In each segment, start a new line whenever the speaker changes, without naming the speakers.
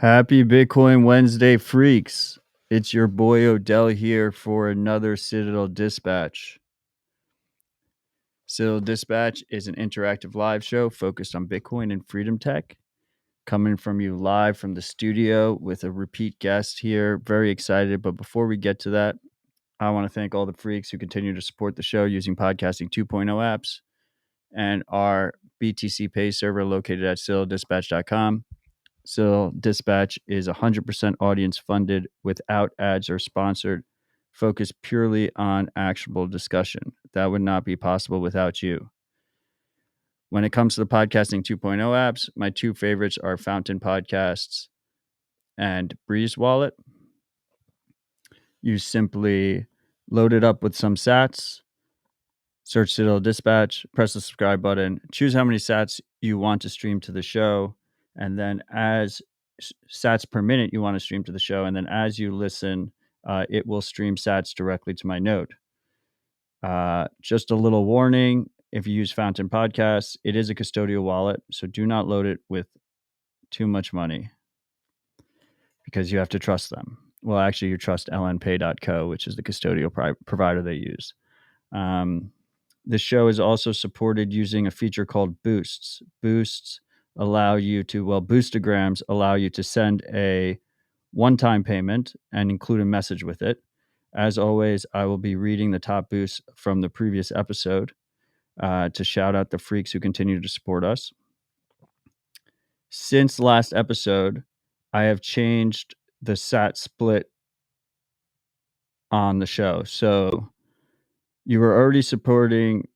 Happy Bitcoin Wednesday, freaks. It's your boy Odell here for another Citadel Dispatch. Citadel Dispatch is an interactive live show focused on Bitcoin and freedom tech. Coming from you live from the studio with a repeat guest here. Very excited. But before we get to that, I want to thank all the freaks who continue to support the show using Podcasting 2.0 apps and our BTC Pay server located at citadeldispatch.com. So Dispatch is 100% audience funded without ads or sponsored, focused purely on actionable discussion. That would not be possible without you. When it comes to the Podcasting 2.0 apps, my two favorites are Fountain Podcasts and Breeze Wallet. You simply load it up with some sats, search Citadel Dispatch, press the subscribe button, choose how many sats you want to stream to the show, and then as sats per minute you want to stream to the show, and then as you listen, it will stream sats directly to my node. Just a little warning, if you use Fountain Podcasts, it is a custodial wallet, so do not load it with too much money because you have to trust them. Well, actually, you trust lnpay.co, which is the custodial provider they use. The show is also supported using a feature called Boosts. Boosts allow you to, Boostograms allow you to send a one-time payment and include a message with it. As always, I will be reading the top boosts from the previous episode to shout out the freaks who continue to support us. Since last episode, I have changed the sat split on the show. So you were already supporting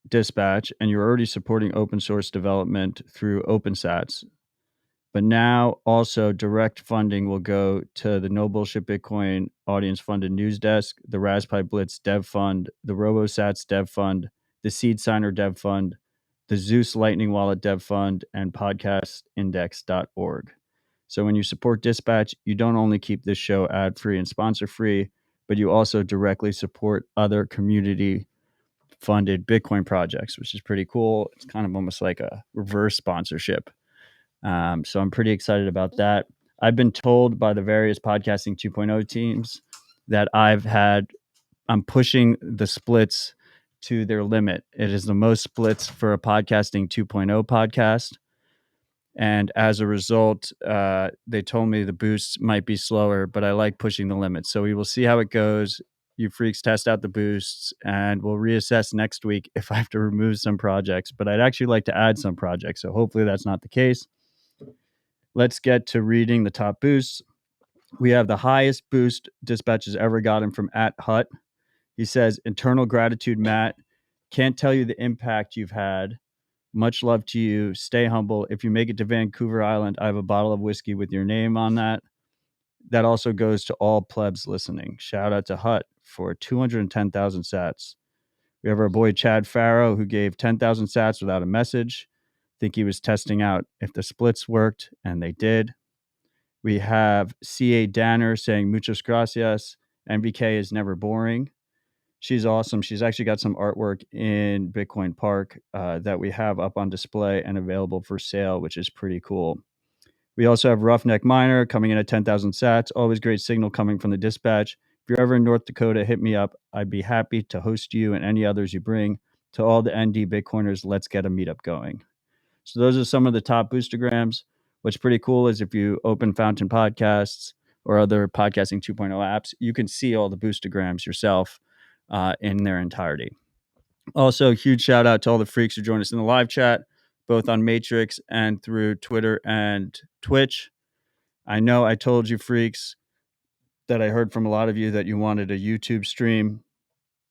Dispatch and you're already supporting open source development through OpenSats. But now also direct funding will go to the No Bullshit Bitcoin audience funded news desk, the Raspberry Blitz Dev Fund, the RoboSats Dev Fund, the Seed Signer Dev Fund, the Zeus Lightning Wallet Dev Fund, and podcastindex.org. So when you support Dispatch, you don't only keep this show ad free and sponsor free, but you also directly support other community funded Bitcoin projects, which is pretty cool. It's kind of almost like a reverse sponsorship. So I'm pretty excited about that. I've been told by the various Podcasting 2.0 teams that I'm pushing the splits to their limit. It is the most splits for a Podcasting 2.0 podcast. And as a result, they told me the boosts might be slower, but I like pushing the limit. So we will see how it goes. You freaks test out the boosts and we'll reassess next week if I have to remove some projects. But I'd actually like to add some projects. So hopefully that's not the case. Let's get to reading the top boosts. We have the highest boost Dispatch has ever gotten from @Hut. He says, "Eternal gratitude, Matt. Can't tell you the impact you've had. Much love to you. Stay humble. If you make it to Vancouver Island, I have a bottle of whiskey with your name on that." That also goes to all plebs listening. Shout out to Hut for 210,000 sats. We have our boy Chad Farrow, who gave 10,000 sats without a message. I think he was testing out if the splits worked, and they did. We have C.A. Danner saying, "Muchas gracias. MBK is never boring." She's awesome. She's actually got some artwork in Bitcoin Park that we have up on display and available for sale, which is pretty cool. We also have Roughneck Miner coming in at 10,000 sats. Always great signal coming from the Dispatch. If you're ever in North Dakota, hit me up. I'd be happy to host you and any others you bring. To all the ND Bitcoiners, let's get a meetup going. So those are some of the top boostograms. What's pretty cool is if you open Fountain Podcasts or other Podcasting 2.0 apps, you can see all the boostograms yourself in their entirety. Also, huge shout out to all the freaks who joined us in the live chat, both on Matrix and through Twitter and Twitch. I know I told you freaks that I heard from a lot of you that you wanted a YouTube stream.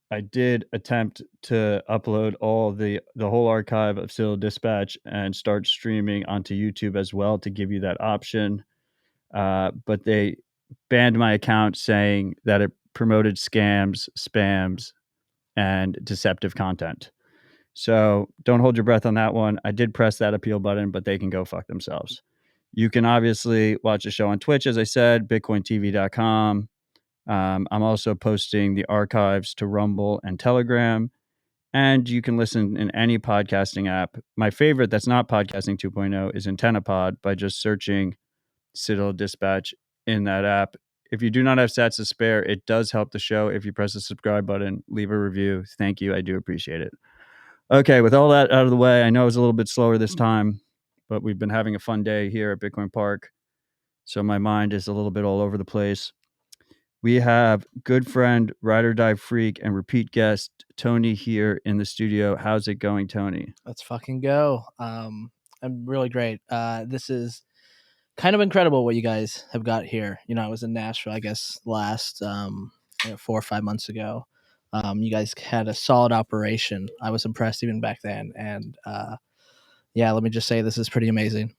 I did attempt to upload all the whole archive of Citadel Dispatch and start streaming onto YouTube as well to give you that option. But they banned my account saying that it promoted scams, spams, and deceptive content. So don't hold your breath on that one. I did press that appeal button, but they can go fuck themselves. You can obviously watch the show on Twitch, as I said, bitcointv.com. I'm also posting the archives to Rumble and Telegram, and you can listen in any podcasting app. My favorite that's not Podcasting 2.0 is AntennaPod by just searching Citadel Dispatch in that app. If you do not have sats to spare, it does help the show if you press the subscribe button, leave a review. Thank you. I do appreciate it. Okay, with all that out of the way, I know it was a little bit slower this time, but we've been having a fun day here at Bitcoin Park. So my mind is a little bit all over the place. We have good friend, ride or die freak, and repeat guest Tony here in the studio. How's it going, Tony?
Let's fucking go. I'm really great. This is kind of incredible what you guys have got here. You know, I was in Nashville, I guess, last 4 or 5 months ago. You guys had a solid operation. I was impressed even back then. And yeah, let me just say this is pretty amazing.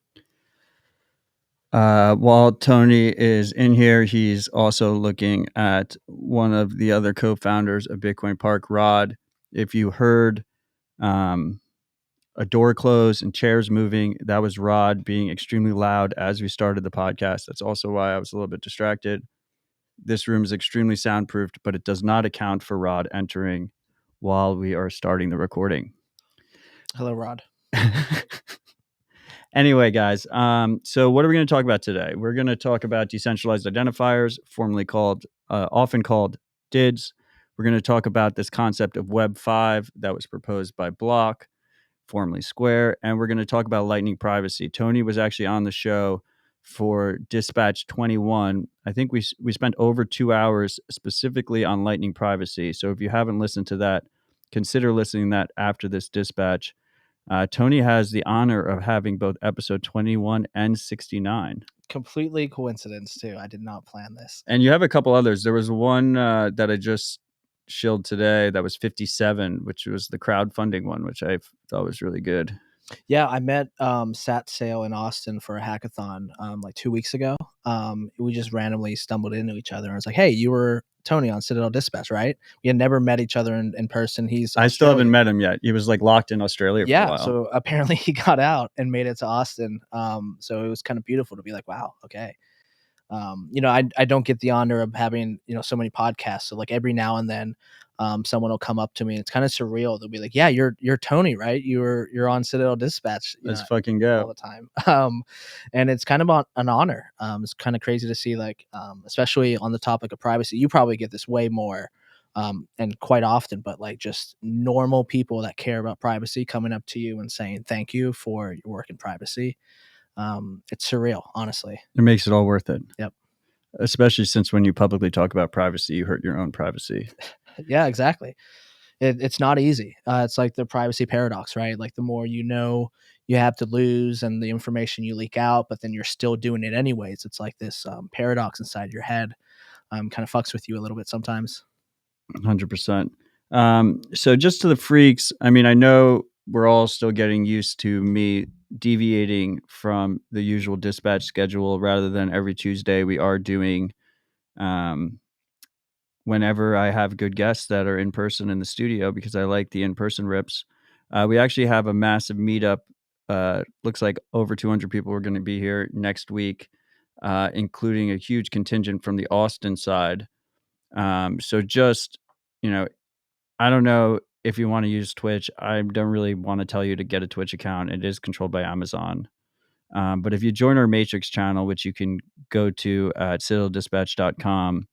While Tony is in here, he's also looking at one of the other co-founders of Bitcoin Park, Rod. If you heard a door close and chairs moving, that was Rod being extremely loud as we started the podcast. That's also why I was a little bit distracted. This room is extremely soundproofed, but it does not account for Rod entering while we are starting the recording.
Hello, Rod.
Anyway, guys, so what are we going to talk about today? We're going to talk about decentralized identifiers, formerly called, often called DIDs. We're going to talk about this concept of web5 that was proposed by Block, formerly Square, and we're going to talk about Lightning privacy. Tony was actually on the show for Dispatch 21. I think we spent over 2 hours specifically on Lightning privacy. So if you haven't listened to that, consider listening to that after this dispatch. Tony has the honor of having both episode 21 and 69.
Completely coincidence, too. I did not plan this.
And you have a couple others. There was one that I just shilled today that was 57, which was the crowdfunding one, which I thought was really good.
Yeah, I met Sat Sale in Austin for a hackathon like 2 weeks ago. We just randomly stumbled into each other and I was like, hey, you were Tony on Citadel Dispatch, right? We had never met each other in person. He's
I still haven't
Australian.
met him yet. He was like locked in Australia for a while.
So apparently he got out and made it to Austin. So it was kind of beautiful to be like, wow, okay. You know, I don't get the honor of having, you know, so many podcasts. So like every now and then, someone will come up to me and it's kind of surreal. They'll be like, yeah, you're Tony, right? You're on Citadel Dispatch.
Let's fucking go.
All the time. And it's kind of an honor. It's kind of crazy to see, like, especially on the topic of privacy, you probably get this way more, and quite often, but like just normal people that care about privacy coming up to you and saying, thank you for your work in privacy. It's surreal, honestly.
It makes it all worth it.
Yep.
Especially since when you publicly talk about privacy, you hurt your own privacy.
Yeah, exactly. It's not easy. It's like the privacy paradox, right? Like the more you know you have to lose and the information you leak out, but then you're still doing it anyways. It's like this paradox inside your head, kind of fucks with you a little bit sometimes.
100%. So just to the freaks, I mean, I know we're all still getting used to me deviating from the usual dispatch schedule. Rather than every Tuesday, we are doing whenever I have good guests that are in person in the studio, because I like the in-person rips. We actually have a massive meetup. Looks like over 200 people are going to be here next week, including a huge contingent from the Austin side. So just, you know, I don't know if you want to use Twitch. I don't really want to tell you to get a Twitch account. It is controlled by Amazon. But if you join our Matrix channel, which you can go to at citadeldispatch.com,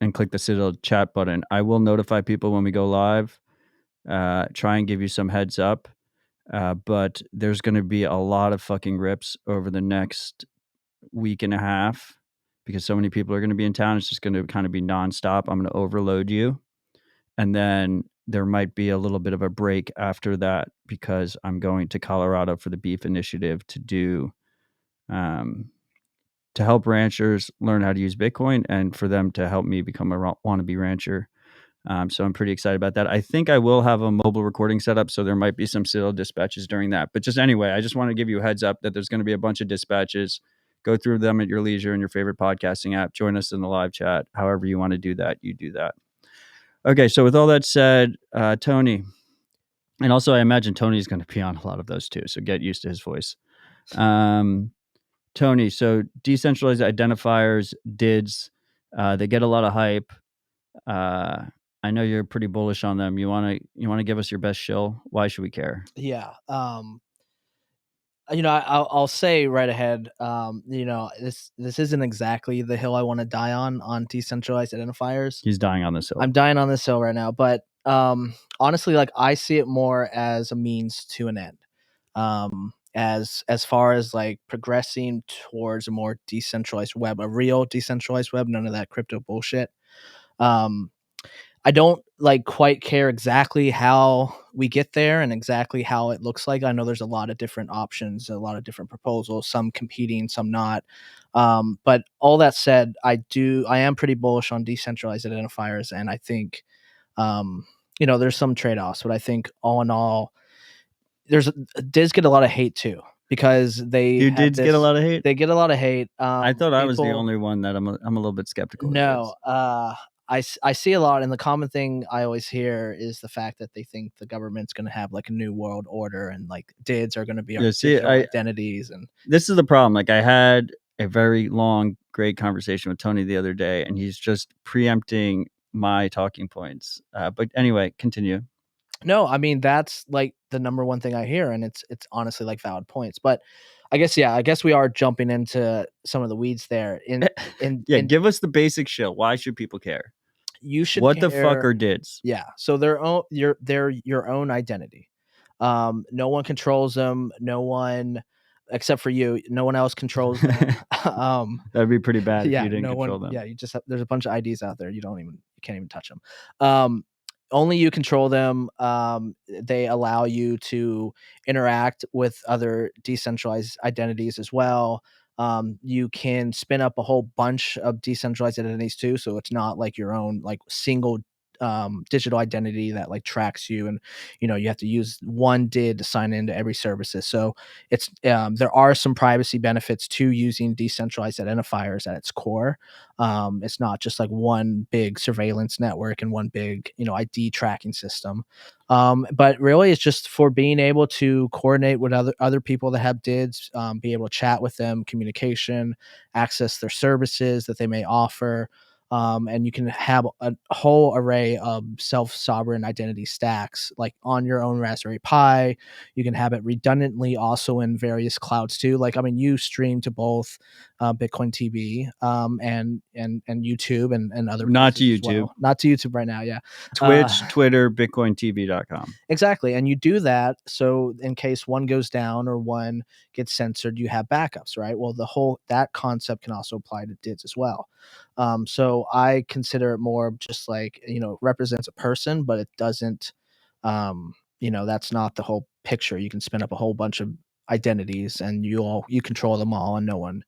and click the Citadel chat button, I will notify people when we go live, try and give you some heads up. But there's going to be a lot of fucking rips over the next week and a half because so many people are going to be in town. It's just going to kind of be nonstop. I'm going to overload you. And then there might be a little bit of a break after that because I'm going to Colorado for the Beef Initiative to do, to help ranchers learn how to use Bitcoin and for them to help me become a wannabe rancher. So I'm pretty excited about that. I think I will have a mobile recording set up, so there might be some Citadel dispatches during that. But just anyway, I just want to give you a heads up that there's going to be a bunch of dispatches. Go through them at your leisure in your favorite podcasting app. Join us in the live chat. However you want to do that, you do that. Okay, so with all that said, Tony, and also I imagine Tony's going to be on a lot of those too, so get used to his voice. Tony, so decentralized identifiers, DIDs, they get a lot of hype. I know you're pretty bullish on them. You want to give us your best shill? Why should we care?
Yeah. I'll say right ahead. This isn't exactly the hill I want to die on decentralized identifiers.
He's dying on this hill.
I'm dying on this hill right now, but honestly, like I see it more as a means to an end. As far as like progressing towards a more decentralized web, a real decentralized web, none of that crypto bullshit. Um, I don't like quite care exactly how we get there and exactly how it looks like. I know there's a lot of different options, a lot of different proposals, some competing, some not. But all that said, I am pretty bullish on decentralized identifiers, and I think there's some trade-offs, but I think all in all, DIS get a lot of hate too because they
Do
have
dudes get a
this.
lot of hate?
They get a lot of hate.
I thought I was the
People
only one that I'm a little bit skeptical of
no,
dudes.
I see a lot, and the common thing I always hear is the fact that they think the government's going to have like a new world order, and like DIDs are going to be our
Yeah, see,
digital
I
identities. And
this is the problem. Like I had a very long, great conversation with Tony the other day, and he's just preempting my talking points. But anyway, continue.
no, I mean that's like the number one thing I hear, and it's honestly like valid points. But I guess we are jumping into some of the weeds there.
Yeah,
In
give us the basic shill. Why should people care?
You should
What the fuck
care.
are dids?
Yeah, so they're your own identity. No one controls them. No one except for you. No one else controls them. um,
That'd be pretty bad if you
yeah,
didn't
no
control
one.
them.
Yeah, you just have, there's a bunch of IDs out there. You can't even touch them. Um, Only you control them. They allow you to interact with other decentralized identities as well. You can spin up a whole bunch of decentralized identities too, so it's not like your own like single digital identity that like tracks you, and you have to use one did to sign into every services. So it's there are some privacy benefits to using decentralized identifiers at its core. It's not just like one big surveillance network and one big ID tracking system. But really, it's just for being able to coordinate with other people that have DIDs, be able to chat with them, communication, access their services that they may offer. And you can have a whole array of self-sovereign identity stacks like on your own Raspberry Pi. You can have it redundantly also in various clouds too. Like, I mean, you stream to both Bitcoin TV and YouTube and other
Not to
places as
YouTube.
well. Not to YouTube right now, yeah.
Twitch, Twitter, BitcoinTV.com.
Exactly. And you do that so in case one goes down or one gets censored, you have backups, right? Well, that concept can also apply to DIDs as well. So I consider it more of just like, represents a person, but it doesn't, that's not the whole picture. You can spin up a whole bunch of identities and you control them all, and no one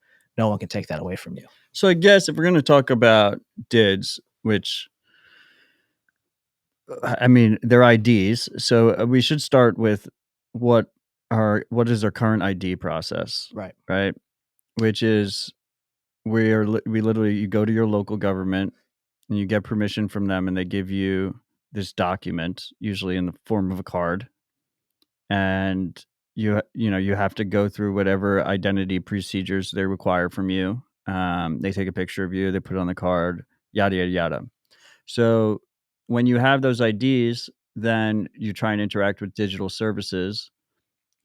can take that away from you.
So I guess if we're going to talk about DIDs, which I mean, they're IDs. So we should start with what is our current ID process,
Right.
right? Which is we literally you go to your local government and you get permission from them, and they give you this document, usually in the form of a card, and you have to go through whatever identity procedures they require from you. They take a picture of you, they put it on the card, yada yada yada. So when you have those IDs, then you try and interact with digital services,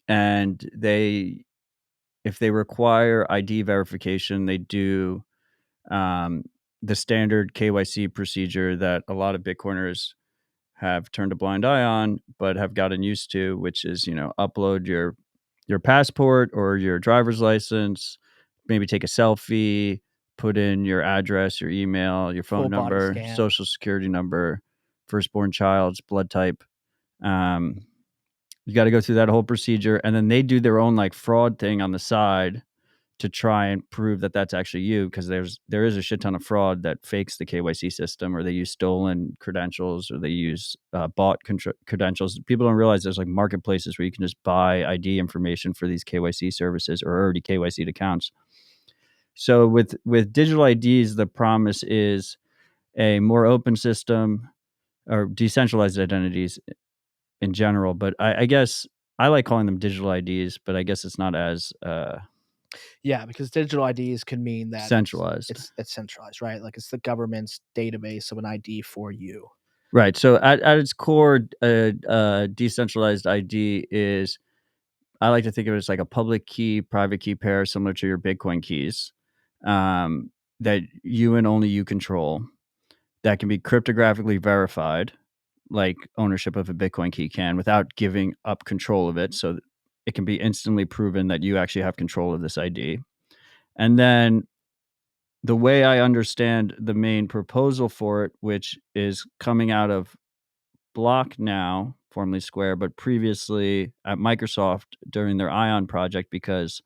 and if they require ID verification, they do um, the standard KYC procedure that a lot of Bitcoiners have turned a blind eye on, but have gotten used to, which is upload your passport or your driver's license, maybe take a selfie, put in your address, your email, your phone
Full body
number,
scan.
social security number, firstborn child's blood type. You got to go through that whole procedure, and then they do their own like fraud thing on the side to try and prove that that's actually you, because there is a shit ton of fraud that fakes the KYC system, or they use stolen credentials, or they use bought credentials. People don't realize there's like marketplaces where you can just buy ID information for these KYC services or already KYC'd accounts. So with digital IDs, the promise is a more open system, or decentralized identities in general. But I guess I like calling them digital IDs, but I guess it's not as
Yeah, because digital IDs could mean that
centralized.
it's centralized, right? Like it's the government's database of an ID for you.
Right. So at its core, decentralized ID is I like to think of it as like a public key, private key pair, similar to your Bitcoin keys, that you and only you control, that can be cryptographically verified, like ownership of a Bitcoin key can, without giving up control of it. So that it can be instantly proven that you actually have control of this ID. And then the way I understand the main proposal for it, which is coming out of Block now, formerly Square, but previously at Microsoft during their Ion project, because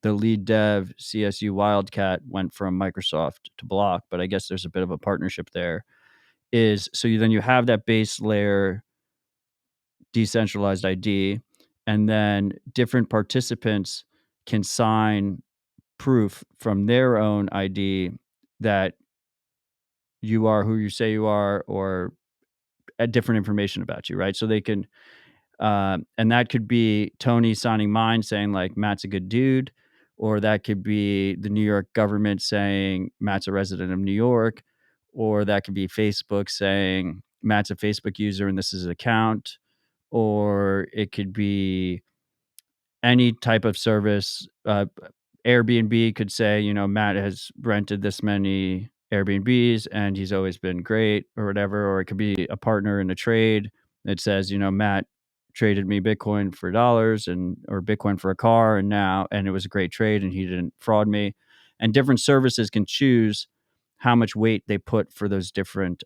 the lead dev, CSU Wildcat, went from Microsoft to Block, but I guess there's a bit of a partnership there. Is so then you have that base layer decentralized ID, and then different participants can sign proof from their own ID that you are who you say you are, or different information about you, right? So they can, and that could be Tony signing mine saying like Matt's a good dude, or that could be the New York government saying Matt's a resident of New York, or that could be Facebook saying Matt's a Facebook user and this is his account, or it could be any type of service. Airbnb could say, Matt has rented this many Airbnbs and he's always been great, or whatever. Or it could be a partner in a trade that says, Matt traded me Bitcoin for dollars, or Bitcoin for a car, and it was a great trade and he didn't fraud me. And different services can choose how much weight they put for those different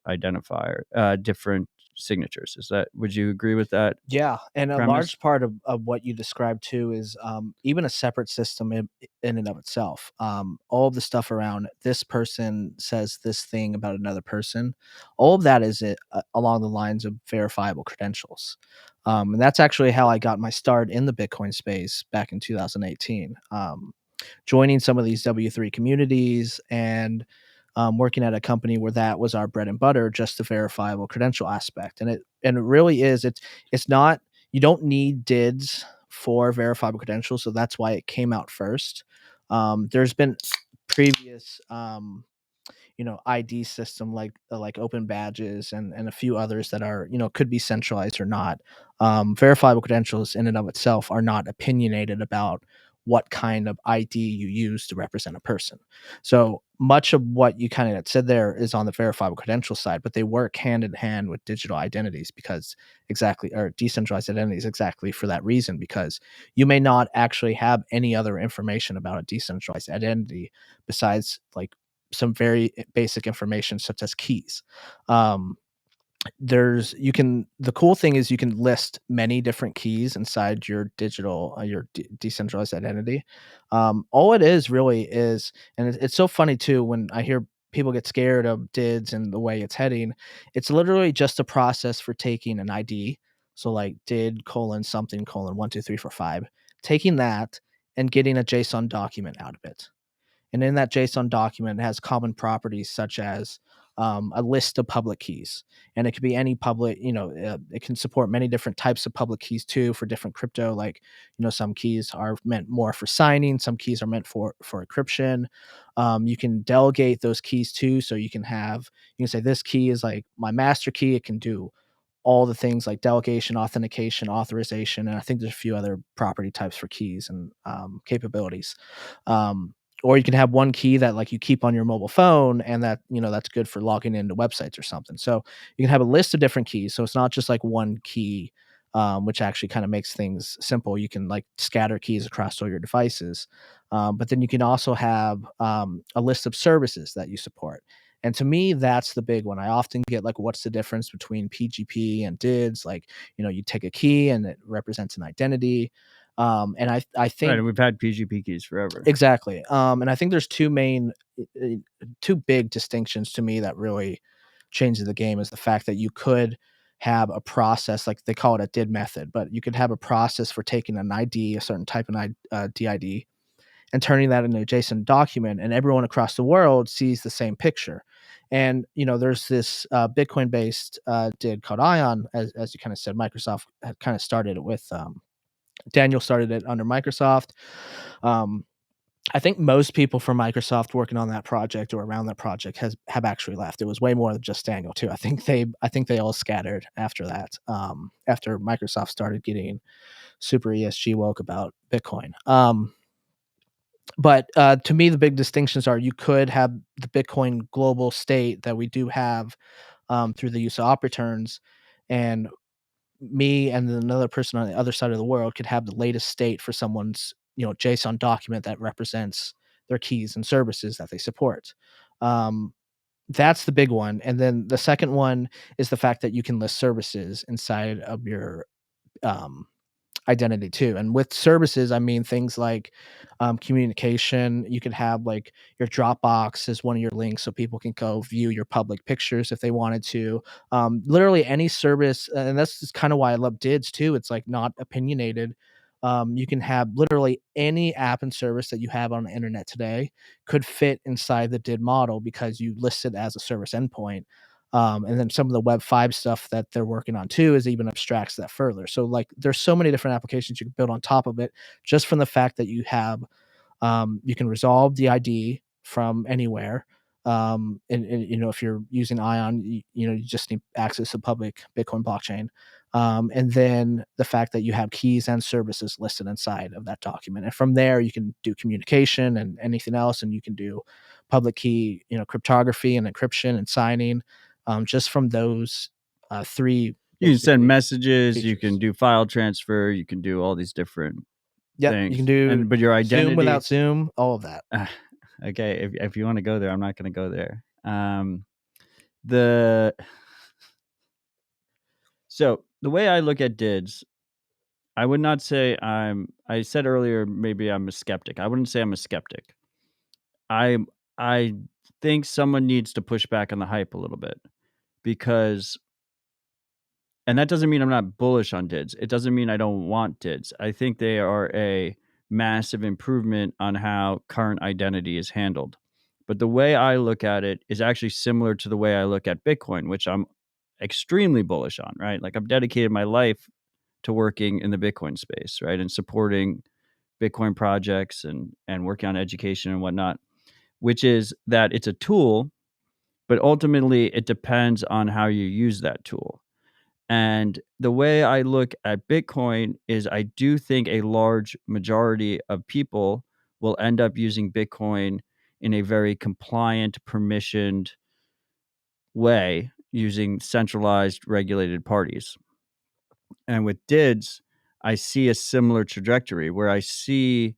different signatures. Would you agree with that
Yeah, and a
premise?
large part of what you described too is even a separate system in and of itself. All of the stuff around this person says this thing about another person, all of that is along the lines of verifiable credentials. And that's actually how I got my start in the Bitcoin space back in 2018. Joining some of these W3 communities and working at a company where that was our bread and butter, just the verifiable credential aspect. And it really is. It's not, you don't need DIDs for verifiable credentials, so that's why it came out first. There's been previous ID system like open badges and a few others that are could be centralized or not. Verifiable credentials in and of itself are not opinionated about what kind of ID you use to represent a person. So much of what you kind of said there is on the verifiable credential side, but they work hand in hand with digital identities because exactly, or decentralized identities exactly for that reason, because you may not actually have any other information about a decentralized identity besides like some very basic information such as keys. Um, there's you can The cool thing is you can list many different keys inside your digital decentralized identity. All it is really is, and it's so funny too when I hear people get scared of DIDs and the way it's heading. It's literally just a process for taking an ID, so like did colon something colon 1 2 3 4 5, taking that and getting a JSON document out of it. And in that JSON document, it has common properties such as a list of public keys. And it could be any public, it can support many different types of public keys too for different crypto. Like, some keys are meant more for signing, some keys are meant for encryption. You can delegate those keys too. So you can say this key is like my master key. It can do all the things like delegation, authentication, authorization, and I think there's a few other property types for keys and capabilities. Um, or you can have one key that like you keep on your mobile phone, and that's good for logging into websites or something. So you can have a list of different keys. So it's not just like one key, which actually kind of makes things simple. You can like scatter keys across all your devices, but then you can also have a list of services that you support. And to me, that's the big one. I often get like, what's the difference between PGP and DIDs? Like, you take a key and it represents an identity. And I
Right,
think
and we've had PGP keys forever.
exactly. And I think there's two big distinctions to me that really changes the game is the fact that you could have a process like they call it a DID method, but you could have a process for taking an ID, a certain type of DID, and turning that into a JSON document, and everyone across the world sees the same picture. And there's this Bitcoin-based DID called Ion, as you kind of said. Microsoft had kind of started it with Daniel started it under Microsoft. Um, I think most people from Microsoft working on that project or around that project have actually left. It was way more than just Daniel too. I think they all scattered after that. After Microsoft started getting super ESG woke about Bitcoin. But to me, the big distinctions are you could have the Bitcoin global state that we do have through the use of op returns, and me and then another person on the other side of the world could have the latest state for someone's JSON document that represents their keys and services that they support. Um, that's the big one, and then the second one is the fact that you can list services inside of your um, identity too. And with services, I mean things like communication. You could have like your Dropbox as one of your links so people can go view your public pictures if they wanted to. Literally any service, and that's just kind of why I love DIDs too. It's like not opinionated. You can have literally any app and service that you have on the internet today could fit inside the DID model because you list it as a service endpoint. And then some of the web5 stuff that they're working on too is even abstracts that further. So like there's so many different applications you can build on top of it just from the fact that you can resolve the ID from anywhere. And if you're using Ion, you just need access to public Bitcoin blockchain. And then the fact that you have keys and services listed inside of that document. And from there, you can do communication and anything else. And you can do public key, cryptography and encryption and signing just from those three
You can send
basically
messages, you can
features.
do file transfer, you can do all these different
Yep. You can
things.
do
And but your
Zoom
identity
without Zoom, all of that.
okay, if you want to go there, I'm not going to go there. The So the way I look at DIDs, I would not say I said earlier maybe I'm a skeptic. I wouldn't say I'm a skeptic. I I think someone needs to push back on the hype a little bit because and that doesn't mean I'm not bullish on DIDs. It doesn't mean I don't want DIDs. I think they are a massive improvement on how current identity is handled. But the way I look at it is actually similar to the way I look at Bitcoin, which I'm extremely bullish on, right? Like I've dedicated my life to working in the Bitcoin space, right? And supporting Bitcoin projects and working on education and whatnot, which is that it's a tool, but ultimately it depends on how you use that tool. And the way I look at Bitcoin is I do think a large majority of people will end up using Bitcoin in a very compliant, permissioned way using centralized regulated parties. And with DIDs, I see a similar trajectory where I see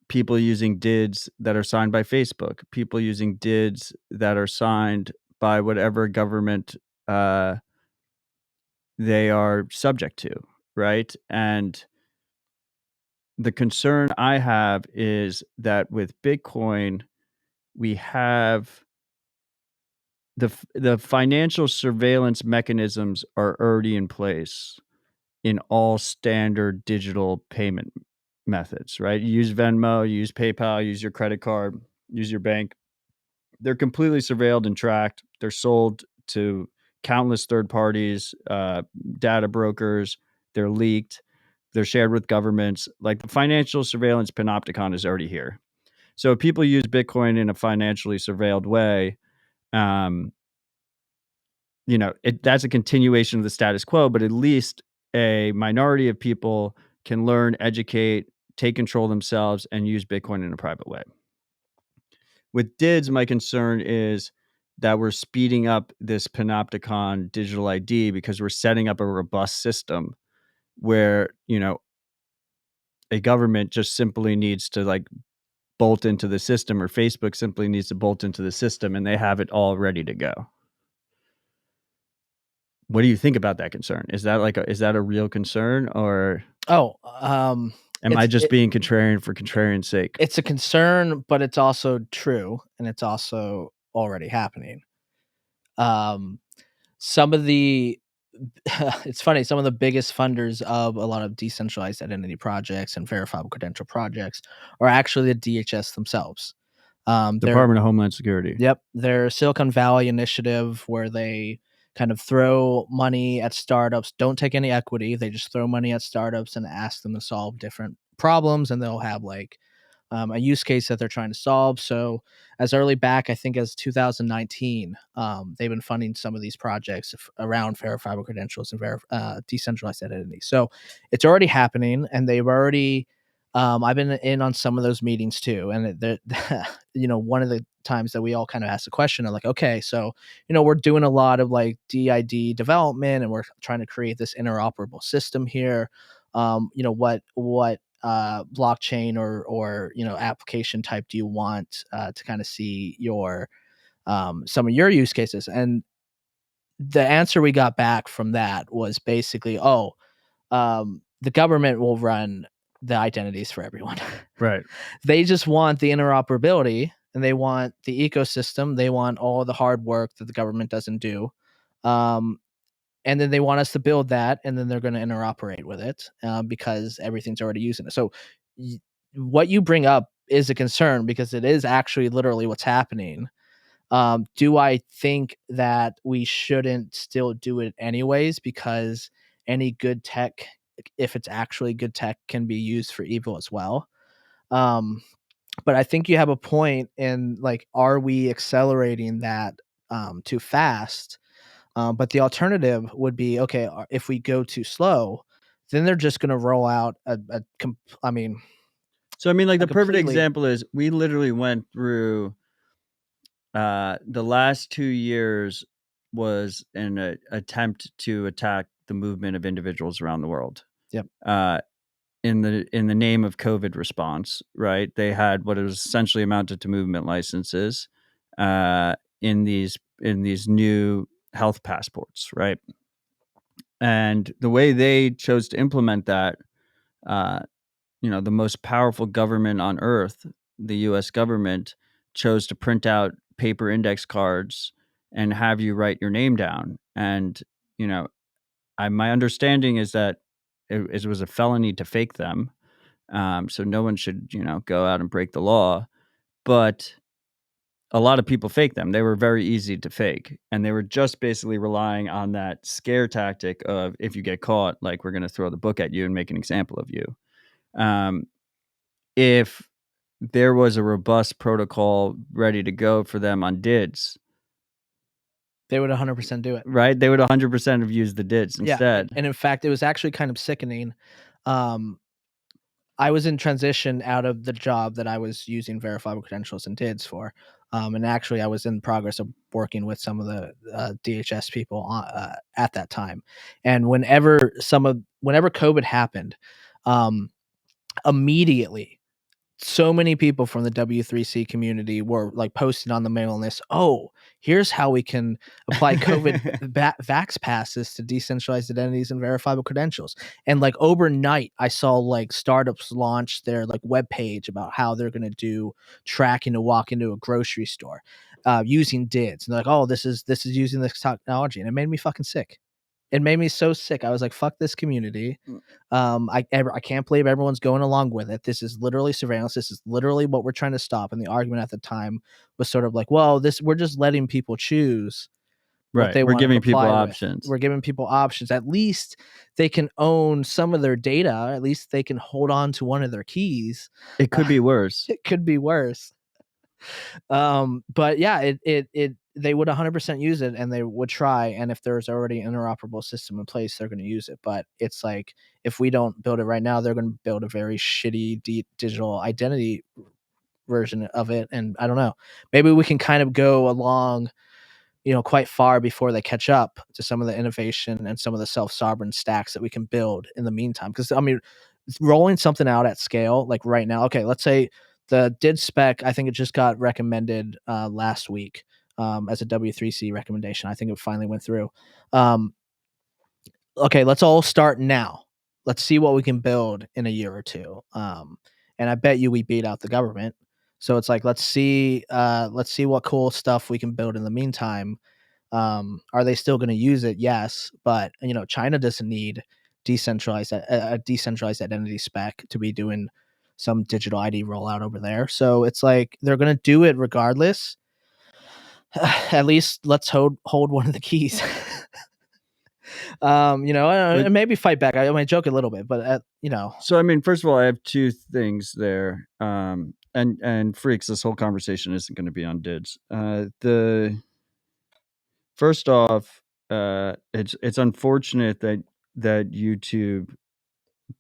people using DIDs that are signed by Facebook, people using DIDs that are signed by whatever government they are subject to, right? And the concern I have is that with Bitcoin, we have the financial surveillance mechanisms are already in place in all standard digital payment methods, right? You use Venmo, you use PayPal, you use your credit card, use your bank. They're completely surveilled and tracked. They're sold to countless third parties, data brokers. They're leaked. They're shared with governments. Like the financial surveillance panopticon is already here. So if people use Bitcoin in a financially surveilled way, um, that's a continuation of the status quo, but at least a minority of people can learn, educate, take control themselves, and use Bitcoin in a private way. With DIDs, my concern is that we're speeding up this panopticon digital ID because we're setting up a robust system where, a government just simply needs to like bolt into the system, or Facebook simply needs to bolt into the system, and they have it all ready to go. What do you think about that concern? Is that a real concern, or
Oh,
am I just being contrarian for contrarian's sake?
it's a concern, but it's also true, and it's also already happening. Um, some of the it's funny, some of the biggest funders of a lot of decentralized identity projects and verifiable credential projects are actually the DHS themselves. They're
Department of Homeland Security.
Yep, their Silicon Valley initiative where they kind of throw money at startups, don't take any equity. They just throw money at startups and ask them to solve different problems, and they'll have like a use case that they're trying to solve. So as early back, I think as 2019, they've been funding some of these projects around verifiable credentials and decentralized identity. So it's already happening, and they've already. I've been in on some of those meetings too, and one of the times that we all kind of ask the question of like, okay, so we're doing a lot of like DID development, and we're trying to create this interoperable system here. What blockchain or application type do you want to kind of see your some of your use cases? And the answer we got back from that was basically, the government will run the identities for everyone.
Right.
They just want the interoperability, and they want the ecosystem. They want all the hard work that the government doesn't do. Um, and then they want us to build that, and then they're going to interoperate with it because everything's already using it. So what you bring up is a concern, because it is actually literally what's happening. Do I think that we shouldn't still do it anyways, because any good tech, if it's actually good tech, can be used for evil as well? um, but I think you have a point in, like, are we accelerating that too fast? But the alternative would be, okay, if we go too slow, then they're just going to roll out I mean,
So, I mean, like,
a
the perfect
completely.
example is we literally went through the last 2 years was an attempt to attack the movement of individuals around the world.
Yep.
Uh, in the name of COVID response, right? They had what is essentially amounted to movement licenses in these new health passports, right? And the way they chose to implement that, uh, the most powerful government on earth, the U.S. government, chose to print out paper index cards and have you write your name down. And you know, my understanding is that it was a felony to fake them. So no one should, go out and break the law. But a lot of people fake them. They were very easy to fake. And they were just basically relying on that scare tactic of, if you get caught, like, we're going to throw the book at you and make an example of you. Um, if there was a robust protocol ready to go for them on DIDs,
They would 100% do it.
right? They would 100% have used the DIDs
Yeah,
instead.
and in fact, it was actually kind of sickening. Um, I was in transition out of the job that I was using verifiable credentials and DIDs for, and actually, I was in progress of working with some of the DHS people at that time. And whenever COVID happened, um, immediately, so many people from the W3C community were like posting on the mailing list, oh, here's how we can apply COVID vax passes to decentralized identities and verifiable credentials. And like overnight, I saw like startups launch their like web page about how they're going to do tracking to walk into a grocery store using DIDs. And they're like, oh, this is using this technology. And it made me fucking sick. It made me so sick. I was like, fuck this community. I can't believe everyone's going along with it. This is literally surveillance. This is literally what we're trying to stop. And the argument at the time was sort of like, well, we're just letting people choose what
Right.
they
We're
want to
giving people
comply with.
options.
We're giving people options. At least they can own some of their data. At least they can hold on to one of their keys.
It could be worse.
It could be worse. But yeah, it they would 100% use it, and they would try. And if there's already an interoperable system in place, they're going to use it. But it's like, if we don't build it right now, they're going to build a very shitty digital identity version of it. And I don't know, maybe we can kind of go along, quite far before they catch up to some of the innovation and some of the self-sovereign stacks that we can build in the meantime. Because I mean, rolling something out at scale, like right now, okay, let's say the did spec, I think it just got recommended last week as a W3C recommendation. I think it finally went through. Okay, let's all start now. Let's see what we can build in a year or two. And I bet you we beat out the government. So it's like, let's see what cool stuff we can build in the meantime. Are they still going to use it? Yes, but China doesn't need a decentralized identity spec to be doing some digital ID rollout over there. So it's like they're going to do it regardless. At least let's hold one of the keys.
But,
And maybe fight back. I might joke a little bit, but
so, I mean, first of all, I have two things there. and freaks, this whole conversation isn't going to be on DIDs. The First off, it's unfortunate that YouTube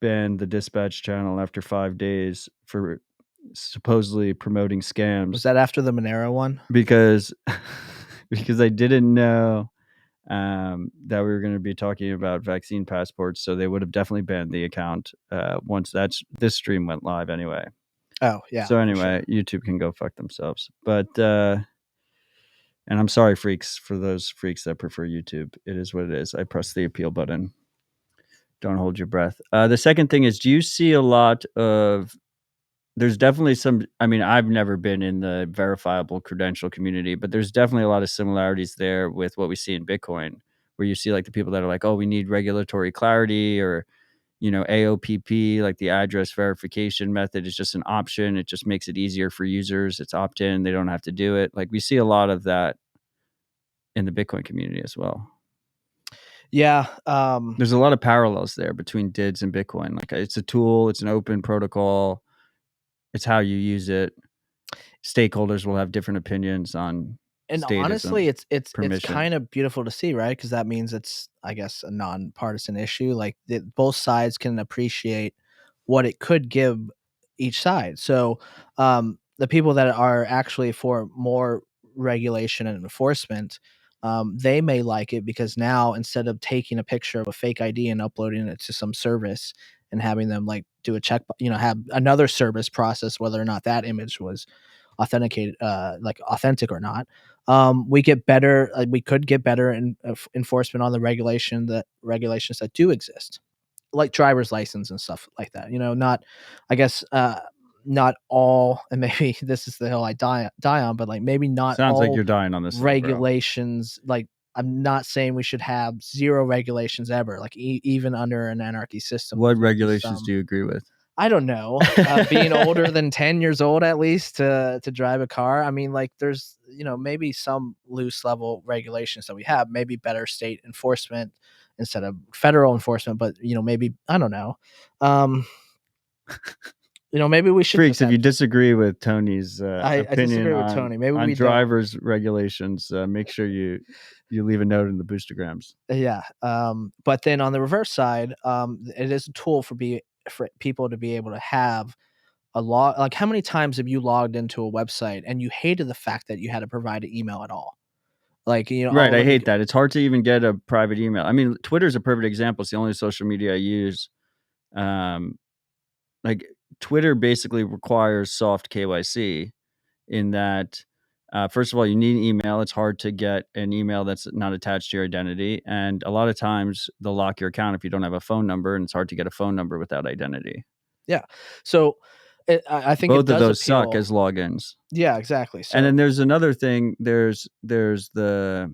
banned the Dispatch channel after 5 days for supposedly promoting scams.
Was that after the Monero one?
Because because I didn't know that we were going to be talking about vaccine passports, so they would have definitely banned the account once this stream went live anyway.
Oh yeah.
So
For sure.
anyway, YouTube can go fuck themselves. But and I'm sorry, freaks, for those freaks that prefer YouTube. It is what it is. I press the appeal button. Don't hold your breath. The second thing is, do you see a lot of? There's definitely some. I mean, I've never been in the verifiable credential community, but there's definitely a lot of similarities there with what we see in Bitcoin, where you see like the people that are like, "Oh, we need regulatory clarity," or AOPP, like the address verification method is just an option. It just makes it easier for users. It's opt-in. They don't have to do it. Like we see a lot of that in the Bitcoin community as well.
Yeah.
There's a lot of parallels there between DIDs and Bitcoin. Like it's a tool, it's an open protocol, it's how you use it. Stakeholders will have different opinions on
And
status
honestly,
and
it's
permission.
kind of beautiful to see, right? Because that means it's, I guess, a nonpartisan issue. Like both sides can appreciate what it could give each side. So the people that are actually for more regulation and enforcement, they may like it because now instead of taking a picture of a fake ID and uploading it to some service and having them like do a check, have another service process whether or not that image was authenticated, like authentic or not. We get better. We could get better in enforcement on the regulations that do exist, like driver's license and stuff like that. Not, I guess, not all, and maybe this is the hill I die on, but like maybe not
Sounds like
all
you're dying on this hill, bro.
regulations. Like I'm not saying we should have zero regulations ever. Like even under an anarchy system,
What
there's going to be
regulations
some.
do you agree with?
I don't know, being older than 10 years old at least to drive a car. I mean, like there's, maybe some loose level regulations that we have, maybe better state enforcement instead of federal enforcement, but maybe, I don't know. Maybe we should
Freaks,
just
if
have,
you disagree with Tony's
I
opinion
disagree with Tony. Maybe
on
we don't.
drivers regulations, make sure you leave a note in the boostergrams.
Yeah. But then on the reverse side, it is a tool for people to be able to have a log. Like how many times have you logged into a website and you hated the fact that you had to provide an email at all? Like,
Right,
oh,
I
let me
hate that. It's hard to even get a private email. I mean, Twitter's a perfect example. It's the only social media I use. Um, like Twitter basically requires soft KYC in that, first of all, you need an email. It's hard to get an email that's not attached to your identity, and a lot of times they'll lock your account if you don't have a phone number, and it's hard to get a phone number without identity.
Yeah. So I think it
Both of
does
those suck
appeal.
as logins.
Yeah, exactly.
And then
So
there's another thing. There's the,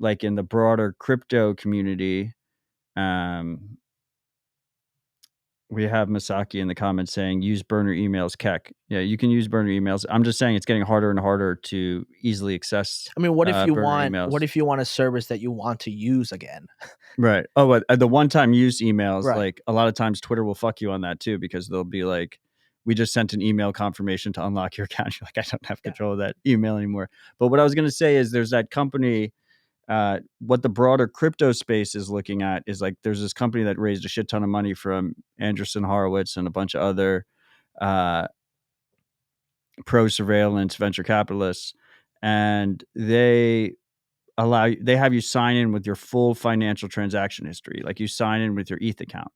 like in the broader crypto community, um, we have Masaki in the comments saying use burner emails, keck. Yeah, you can use burner emails. I'm just saying it's getting harder and harder to easily access
I mean,
burner emails.
what if you want a service that you want to use again?
Right. Oh, but the one-time use emails,
Right.
like a lot of times Twitter will fuck you on that too, because they'll be like, we just sent an email confirmation to unlock your account. You're like, I don't have
Yeah.
control of that email anymore. But what I was going to say is there's that company, what the broader crypto space is looking at is like, there's this company that raised a shit ton of money from Andreessen Horowitz and a bunch of other uh, pro surveillance venture capitalists. And they have you sign in with your full financial transaction history. Like you sign in with your ETH account.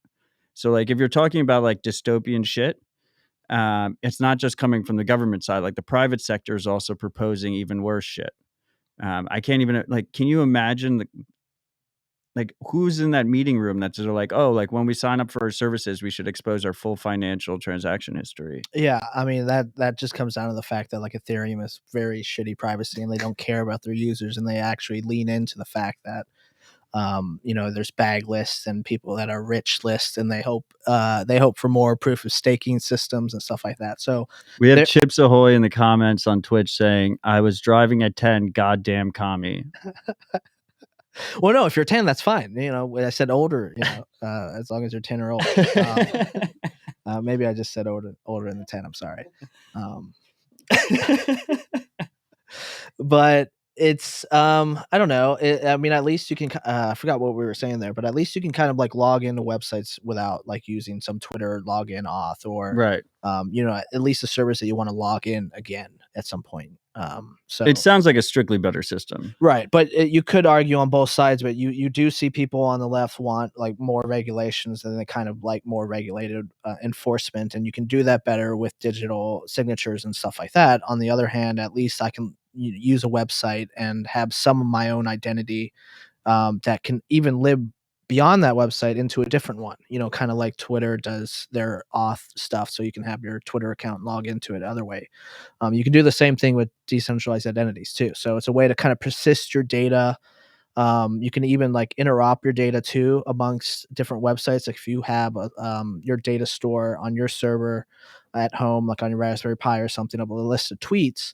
So like if you're talking about like dystopian shit, it's not just coming from the government side. Like the private sector is also proposing even worse shit. I can't even like. Can you imagine like who's in that meeting room that's sort of like, oh, like when we sign up for our services, we should expose our full financial transaction history.
Yeah, I mean that just comes down to the fact that like Ethereum is very shitty privacy and they don't care about their users and they actually lean into the fact that there's bag lists and people that are rich lists and they hope for more proof of staking systems and stuff like that. So
We have
there.
Chips Ahoy in the comments on Twitch saying, I was driving at 10, goddamn commie.
Well, no, if you're 10, that's fine. I said older, as long as you're 10 or older. Maybe I just said older than 10. I'm sorry. Um, but it's I don't know. I mean, at least you can. I forgot what we were saying there, but at least you can kind of like log into websites without like using some Twitter login auth or
Right.
at least a service that you want to log in again at some point.
It
So
sounds like a strictly better system.
right, but you could argue on both sides, but you do see people on the left want like more regulations and they kind of like more regulated enforcement, and you can do that better with digital signatures and stuff like that. On the other hand, at least I can use a website and have some of my own identity that can even live beyond that website into a different one. Kind of like Twitter does their auth stuff, so you can have your Twitter account and log into it other way. You can do the same thing with decentralized identities too. So it's a way to kind of persist your data. You can even like interop your data too amongst different websites. Like if you have your data store on your server at home, like on your Raspberry Pi or something, of a list of tweets.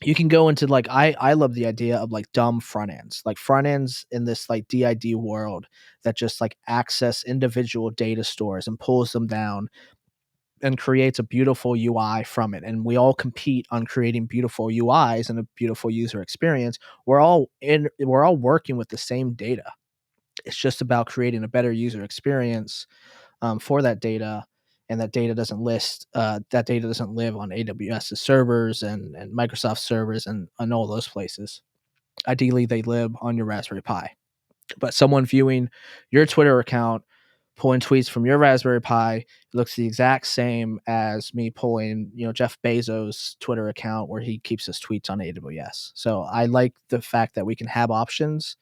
You can go into like I love the idea of like dumb front ends in this like DID world that just like access individual data stores and pulls them down and creates a beautiful UI from it. And we all compete on creating beautiful UIs and a beautiful user experience. We're all working with the same data. It's just about creating a better user experience for that data. And that data doesn't live on AWS's servers and Microsoft servers and all those places. Ideally, they live on your Raspberry Pi. But someone viewing your Twitter account, pulling tweets from your Raspberry Pi, looks the exact same as me pulling, Jeff Bezos' Twitter account where he keeps his tweets on AWS. So I like the fact that we can have options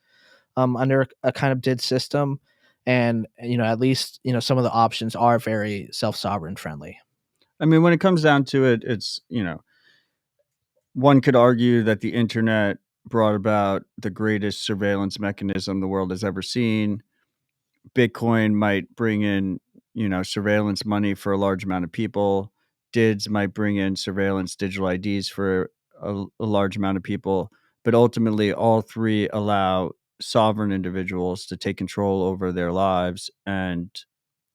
under a kind of DID system, and at least some of the options are very self-sovereign friendly.
I mean, when it comes down to it, it's, one could argue that the internet brought about the greatest surveillance mechanism the world has ever seen. Bitcoin might bring in, surveillance money for a large amount of people. DIDs might bring in surveillance digital IDs for a large amount of people. But ultimately, all three allow sovereign individuals to take control over their lives, and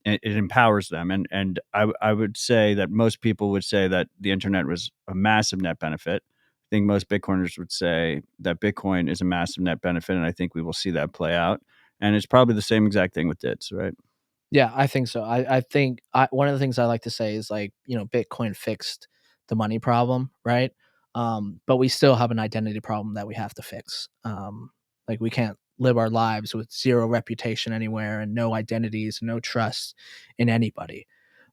it empowers them. And I would say that most people would say that the internet was a massive net benefit. I think most Bitcoiners would say that Bitcoin is a massive net benefit, and I think we will see that play out. And it's probably the same exact thing with DIDs, right?
Yeah, I think so. I think one of the things I like to say is like, Bitcoin fixed the money problem, right? But we still have an identity problem that we have to fix. Like we can't live our lives with zero reputation anywhere and no identities, no trust in anybody.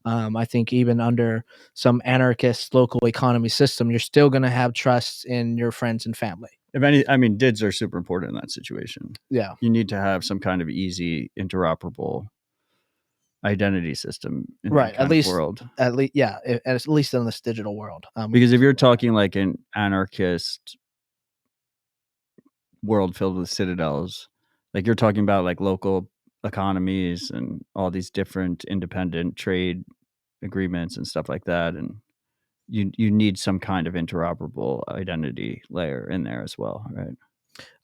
I think even under some anarchist local economy system, you're still going to have trust in your friends and family.
If any, I mean, DIDs are super important in that situation.
Yeah.
You need to have some kind of easy, interoperable identity system in
Right.
that kind of world.
Yeah. At least in this digital world.
Because if you're talking like an anarchist world filled with citadels, like you're talking about like local economies and all these different independent trade agreements and stuff like that, and you need some kind of interoperable identity layer in there as well, right?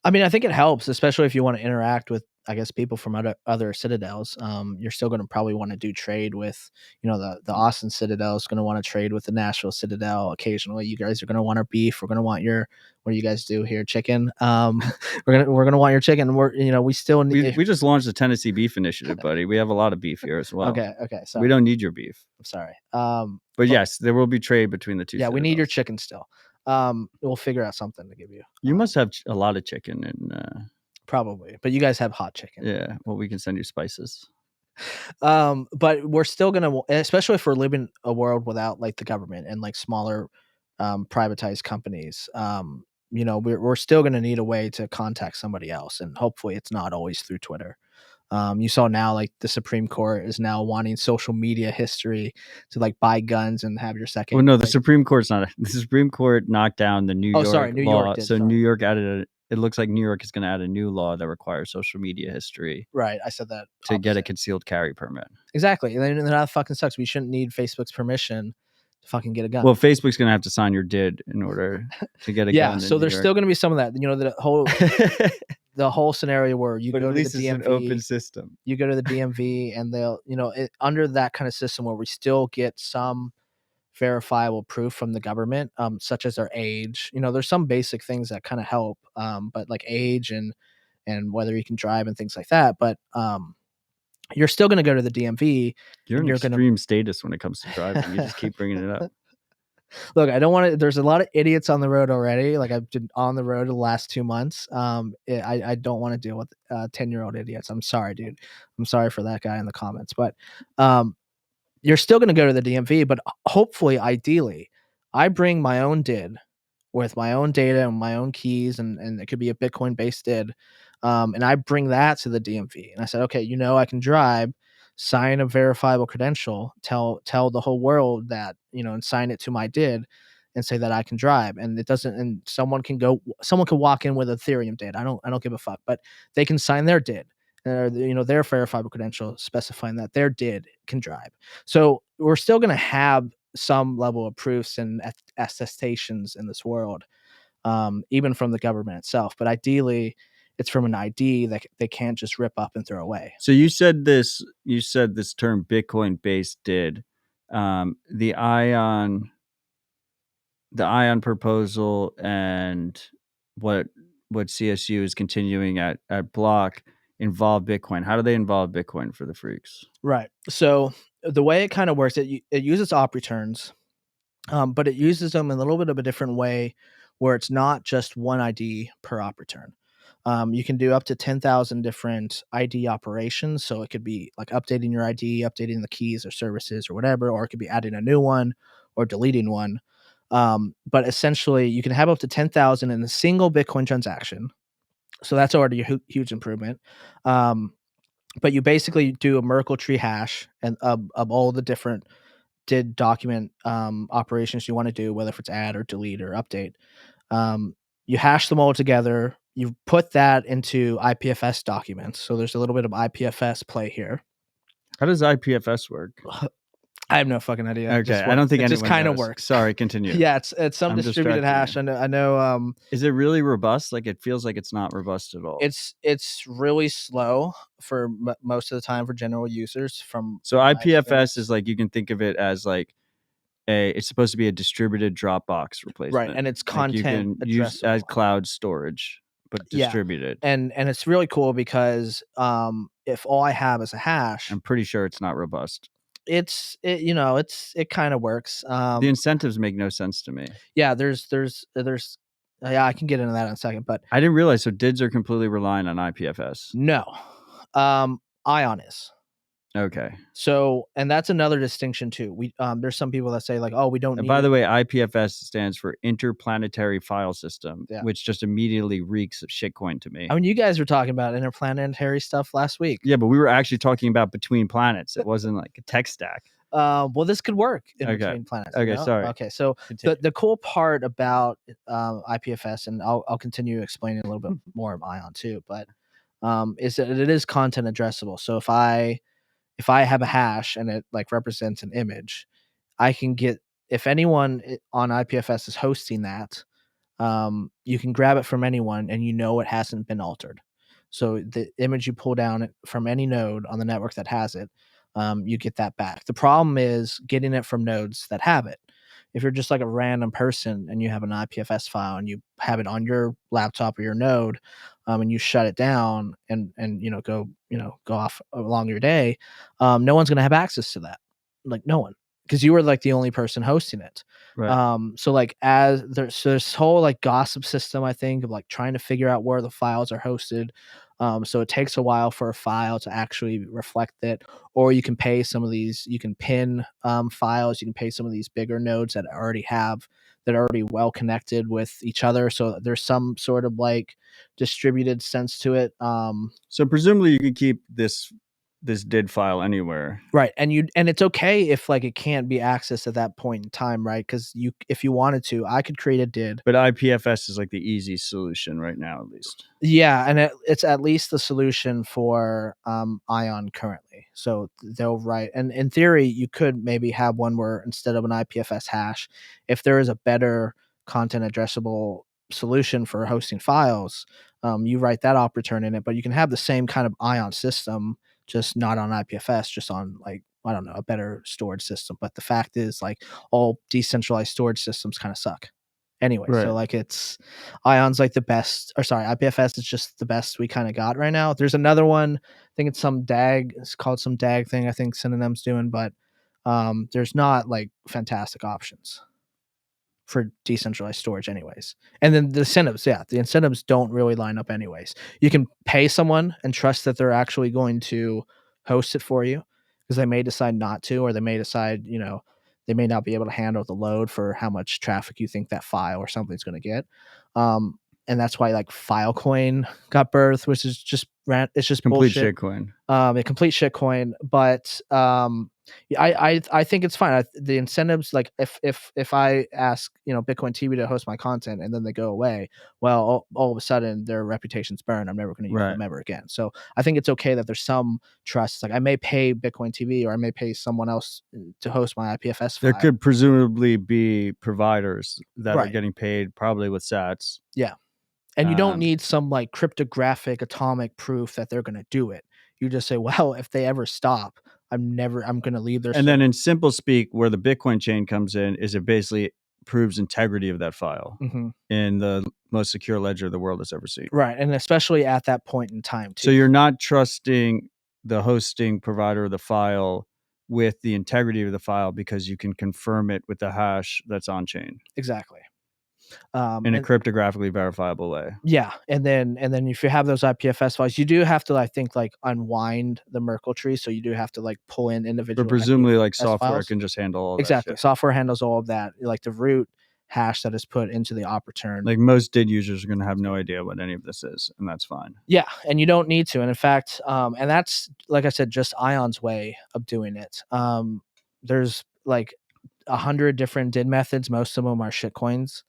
I mean, I think it helps, especially if you want to interact with, I guess, people from other citadels. You're still going to probably want to do trade with, the Austin Citadel is going to want to trade with the Nashville Citadel. Occasionally, you guys are going to want our beef. We're going to want your, what do you guys do here? Chicken. We're gonna want your chicken. We still need.
We just launched the Tennessee Beef Initiative, buddy. We have a lot of beef here as well.
Okay. Sorry.
We don't need your beef.
I'm sorry.
But yes, there will be trade between the two.
Yeah,
citadels.
we need your chicken still. We'll figure out something to give you.
You must have a lot of chicken and
probably, but you guys have hot chicken.
Yeah, well, we can send you spices.
But we're still gonna, especially if we're living a world without like the government and like smaller, privatized companies. We're still gonna need a way to contact somebody else, and hopefully, it's not always through Twitter. You saw now, like the Supreme Court is now wanting social media history to like buy guns and have your second.
Well, no, the Supreme Court's not. The Supreme Court knocked down the New York
New
law.
York did,
so New York added. It looks like New York is going to add a new law that requires social media history.
Right, I said that
to get a concealed carry permit.
Exactly, and then that fucking sucks. We shouldn't need Facebook's permission to fucking get a gun.
Well, Facebook's going to have to sign your DID in order to get a gun.
Yeah, so there's still going to be some of that. The whole the whole scenario where you
But
go
at
to the
least it's an open
DMV,
system.
you go to the DMV, and they'll, under that kind of system where we still get some verifiable proof from the government, such as their age. There's some basic things that kind of help, but like age and whether you can drive and things like that. But you're still going to go to the DMV,
You're
and
an
you're going to
extreme status when it comes to driving. You just keep bringing it up.
look. I don't want to. There's a lot of idiots on the road already. Like I've been on the road the last 2 months. I don't want to deal with 10-year-old idiots. I'm sorry, dude. I'm sorry for that guy in the comments, but um, you're still going to go to the DMV. But hopefully, ideally, I bring my own DID with my own data and my own keys, and it could be a Bitcoin based DID. And I bring that to the DMV, and I said, okay, I can drive, sign a verifiable credential, tell the whole world that, and sign it to my DID, and say that I can drive. And it doesn't, and someone can walk in with Ethereum DID. I don't give a fuck, but they can sign their DID, or their verifiable credential specifying that their DID can drive. So we're still going to have some level of proofs and attestations in this world, even from the government itself. But ideally, it's from an ID that they can't just rip up and throw away.
So you said this. You said this term Bitcoin based did. The ion proposal and what CSU is continuing at Block involve Bitcoin. How do they involve Bitcoin for the freaks?
Right. So the way it kind of works, it uses op returns, but it uses them in a little bit of a different way, where it's not just one ID per op return. You can do up to 10,000 different ID operations. So it could be like updating your ID, updating the keys or services or whatever, or it could be adding a new one or deleting one. But essentially, you can have up to 10,000 in a single Bitcoin transaction. So that's already a huge improvement. But you basically do a Merkle tree hash and of all the different did document operations you want to do, whether if it's add or delete or update. You hash them all together. You put that into IPFS documents. So there's a little bit of IPFS play here.
How does IPFS work?
I have no fucking idea.
Okay, I don't think
it
anyone
just kind of
knows.
works.
Sorry, continue.
Yeah, it's some
I'm
distributed
distracting
hash.
you.
I know.
Is it really robust? Like it feels like it's not robust at all.
It's really slow for most of the time for general users.
So
my
IPFS
experience.
is like, you can think of it as like it's supposed to be a distributed Dropbox replacement,
Right, and it's
like you
content
can use as
addressable.
cloud storage, but
Yeah,
distributed.
and it's really cool because if all I have is a hash,
I'm pretty sure it's not robust.
it kind of works.
The incentives make no sense to me.
Yeah, there's yeah, I can get into that in a second, but
I didn't realize. So DIDs are completely relying on IPFS.
no, Ion is.
Okay.
So, and that's another distinction too. There's some people that say like, oh, we don't need
By the
it.
way, IPFS stands for Interplanetary File System,
Yeah.
which just immediately reeks of shitcoin to me.
I mean, you guys were talking about interplanetary stuff last week.
Yeah, but we were actually talking about between planets. It wasn't like a tech stack.
Well, this could work in
Okay.
between planets.
Okay, sorry.
Okay, so
Continue.
the cool part about IPFS, and I'll continue explaining a little bit more of Ion too, but is that it is content addressable. So if I have a hash and it like represents an image, I can get, if anyone on IPFS is hosting that, you can grab it from anyone and it hasn't been altered. So the image you pull down from any node on the network that has it, you get that back. The problem is getting it from nodes that have it. If you're just like a random person and you have an IPFS file and you have it on your laptop or your node, and you shut it down and go off along your day, no one's gonna have access to that. Like no one, because you were like the only person hosting it.
Right.
So like as there's this whole like gossip system, I think, of like trying to figure out where the files are hosted. So it takes a while for a file to actually reflect it, or you can pay some of these, you can pin files, you can pay some of these bigger nodes that are already well connected with each other. So there's some sort of like distributed sense to it.
So presumably you could keep this DID file anywhere.
Right. And it's okay if like it can't be accessed at that point in time, right? Because if you wanted to, I could create a DID.
But IPFS is like the easy solution right now, at least.
Yeah, and it's at least the solution for Ion currently. So they'll write, and in theory, you could maybe have one where instead of an IPFS hash, if there is a better content addressable solution for hosting files, You write that op return in it, but you can have the same kind of ion system, just not on IPFS, just on like, I don't know, a better storage system. But the fact is, like, all decentralized storage systems kind of suck anyway. So
Right.
like, it's ion's like the best, or sorry, IPFS is just the best we kind of got right now. There's another one, I think it's some DAG, it's called some DAG thing, I think Synonym's doing, but there's not like fantastic options for decentralized storage anyways. And then the incentives, yeah, the incentives don't really line up anyways. You can pay someone and trust that they're actually going to host it for you, because they may decide not to, or they may decide, they may not be able to handle the load for how much traffic you think that file or something's going to get. And that's why like Filecoin got birthed, which is just it's just
Complete
bullshit.
shitcoin.
A complete shitcoin, but yeah, I think it's fine. The incentives, like if I ask Bitcoin TV to host my content and then they go away, well, all of a sudden their reputation's burned. I'm never going to use
Right.
them ever again. So I think it's okay that there's some trust. Like I may pay Bitcoin TV or I may pay someone else to host my IPFS file.
There could presumably be providers that are
Right.
getting paid, probably with sats.
Yeah. And you don't need some like cryptographic atomic proof that they're going to do it. You just say, well, if they ever stop, I'm going to leave their
And then in simple speak, where the Bitcoin chain comes in is it basically proves integrity of that file in the most secure ledger the world has ever seen.
Right. And especially at that point in time too.
So you're not trusting the hosting provider of the file with the integrity of the file because you can confirm it with the hash that's on chain.
Exactly.
In a cryptographically verifiable way.
Yeah. And then if you have those IPFS files, you do have to, I think, like unwind the Merkle tree. So you do have to like pull in individual.
But presumably like
IPFS
software
files.
can just handle all
Exactly.
that shit.
Software handles all of that. Like the root hash that is put into the op return.
Like most DID users are going to have no idea what any of this is, and that's fine.
Yeah, and you don't need to. And in fact, and that's, like I said, just Ion's way of doing it. There's like 100 different DID methods. Most of them are shitcoins,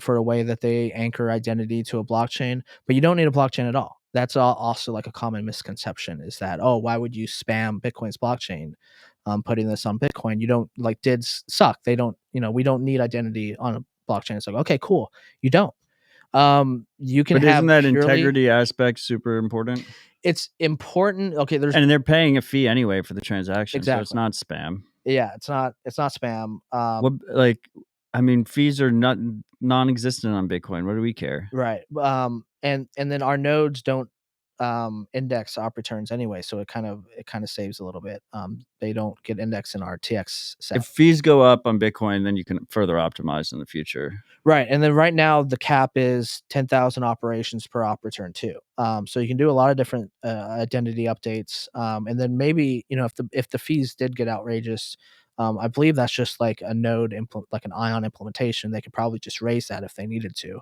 for a way that they anchor identity to a blockchain. But you don't need a blockchain at all. That's also like a common misconception, is that, oh, why would you spam Bitcoin's blockchain, putting this on Bitcoin? You don't, like, DIDs suck. They don't, we don't need identity on a blockchain. It's like, okay, cool. You don't. You can
But
have
isn't that integrity aspect super important?
It's important. Okay,
and they're paying a fee anyway for the transaction,
exactly.
So it's not spam.
Yeah, it's not spam.
What, like, I mean, fees are not non-existent on Bitcoin. What do we care?
Right. And then our nodes don't index op returns anyway, so it kind of saves a little bit. They don't get indexed in our TX set.
If fees go up on Bitcoin, then you can further optimize in the future.
Right. And then right now the cap is 10,000 operations per op return too. So you can do a lot of different identity updates. And then maybe, if the fees did get outrageous, I believe that's just like a node like an Ion implementation. They could probably just raise that if they needed to.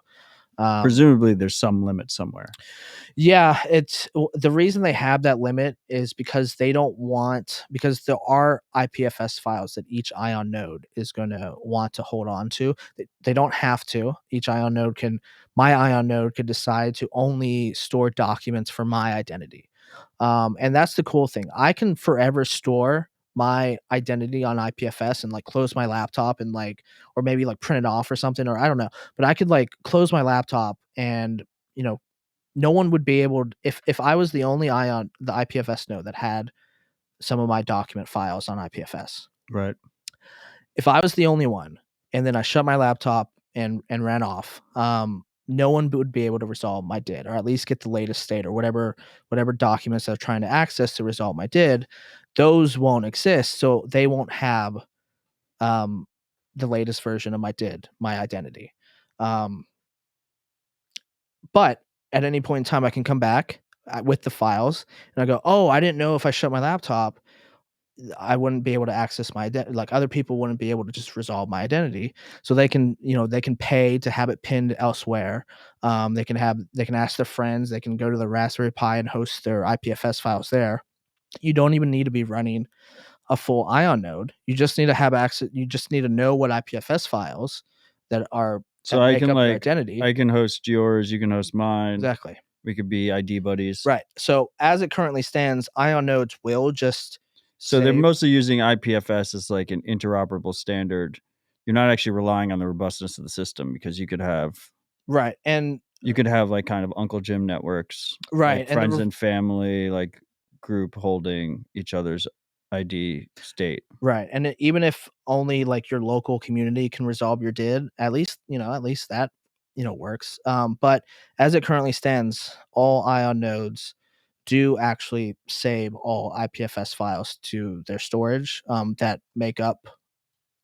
Presumably there's some limit somewhere.
Yeah, it's the reason they have that limit is because they don't want, because there are IPFS files that each Ion node is going to want to hold on to. They don't have to. Each Ion node my Ion node could decide to only store documents for my identity. And that's the cool thing. I can forever store my identity on IPFS and like close my laptop and like, or maybe like print it off or something, or I don't know, but I could like close my laptop and, no one would be able to, if I was the only Ion, the IPFS node that had some of my document files on IPFS.
Right.
If I was the only one and then I shut my laptop and ran off, no one would be able to resolve my DID, or at least get the latest state, or whatever documents they're trying to access to resolve my DID. Those won't exist, so they won't have the latest version of my DID, my identity. But at any point in time, I can come back with the files and I go, oh, I didn't know if I shut my laptop, I wouldn't be able to access my identity. Like other people wouldn't be able to just resolve my identity. So they can, they can pay to have it pinned elsewhere. They can ask their friends, they can go to the Raspberry Pi and host their IPFS files there. You don't even need to be running a full Ion node. You just need to have access. You just need to know what IPFS files that are,
so I can like
identity.
I can host yours, you can host mine.
Exactly.
We could be ID buddies.
Right. So as it currently stands, Ion nodes will just
they're mostly using IPFS as like an interoperable standard. You're not actually relying on the robustness of the system because you could have.
Right. And
You could have like kind of Uncle Jim networks,
Right,
like
and
friends and family, like group holding each other's ID state.
right, and even if only like your local community can resolve your did, at least that works. But as it currently stands, all ion nodes do actually save all IPFS files to their storage that make up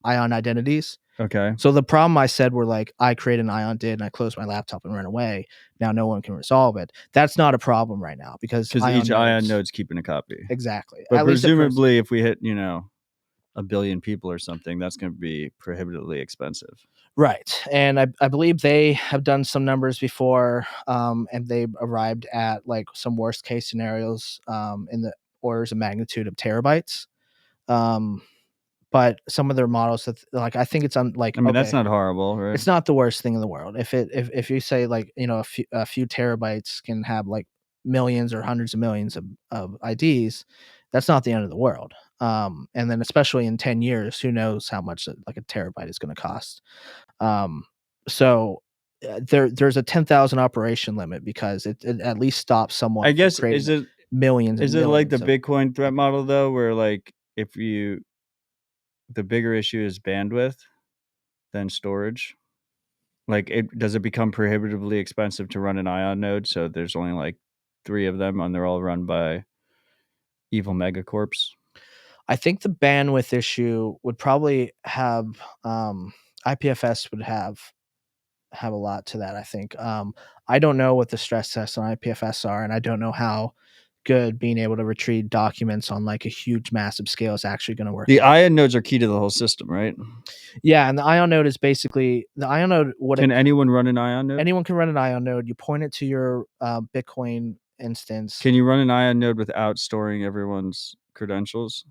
ion identities.
Okay.
So the problem I said were like I create an ion did and I close my laptop and run away. Now no one can resolve it. That's not a problem right now because
Because
ion
each ion
nodes
node's keeping a copy.
exactly.
But
At least at first.
presumably, if we hit, a billion people or something, that's going to be prohibitively expensive.
Right. And I believe they have done some numbers before, and they've arrived at like some worst case scenarios in the orders of magnitude of terabytes. Um, but some of their models that like I think it's on like
I mean, that's
okay,
not horrible, right?
it's not the worst thing in the world. If you say like a few terabytes can have like millions or hundreds of millions of IDs, that's not the end of the world. And then especially in 10 years, who knows how much like a terabyte is going to cost. Um, so there's a 10,000 operation limit because it at least stops someone
I
from
guess
creating millions and
is it like the
millions of.
Bitcoin threat model though, where like if you the bigger issue is bandwidth than storage? Like, does it become prohibitively expensive to run an ion node? So there's only like 3 of them, and they're all run by evil megacorps.
I think the bandwidth issue would probably have IPFS would have a lot to that. I think. I don't know what the stress tests on IPFS are, and I don't know how good being able to retrieve documents on like a huge, massive scale is actually going to work
The
out.
ion nodes are key to the whole system, right?
Yeah, and the ion node is basically the ion node.
Can anyone run an ion node?
Anyone can run an ion node. You point it to your Bitcoin instance.
Can you run an ion node without storing everyone's credentials?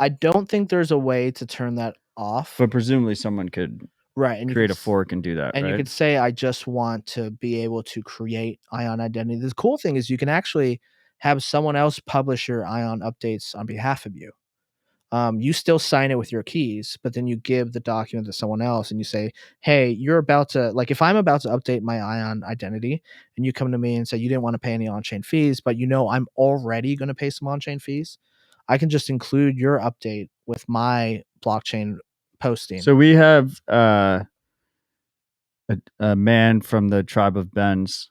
I don't think there's a way to turn that off.
But presumably someone could
Right, and
create a fork and do that,
you
right?
could say I just want to be able to create ion identity. The cool thing is you can actually have someone else publish your ion updates on behalf of you. You still sign it with your keys, but then you give the document to someone else and you say, hey, you're about to, like, if I'm about to update my Ion identity and you come to me and say you didn't want to pay any on chain fees, but I'm already going to pay some on chain fees, I can just include your update with my blockchain posting.
So we have a man from the tribe of Bens,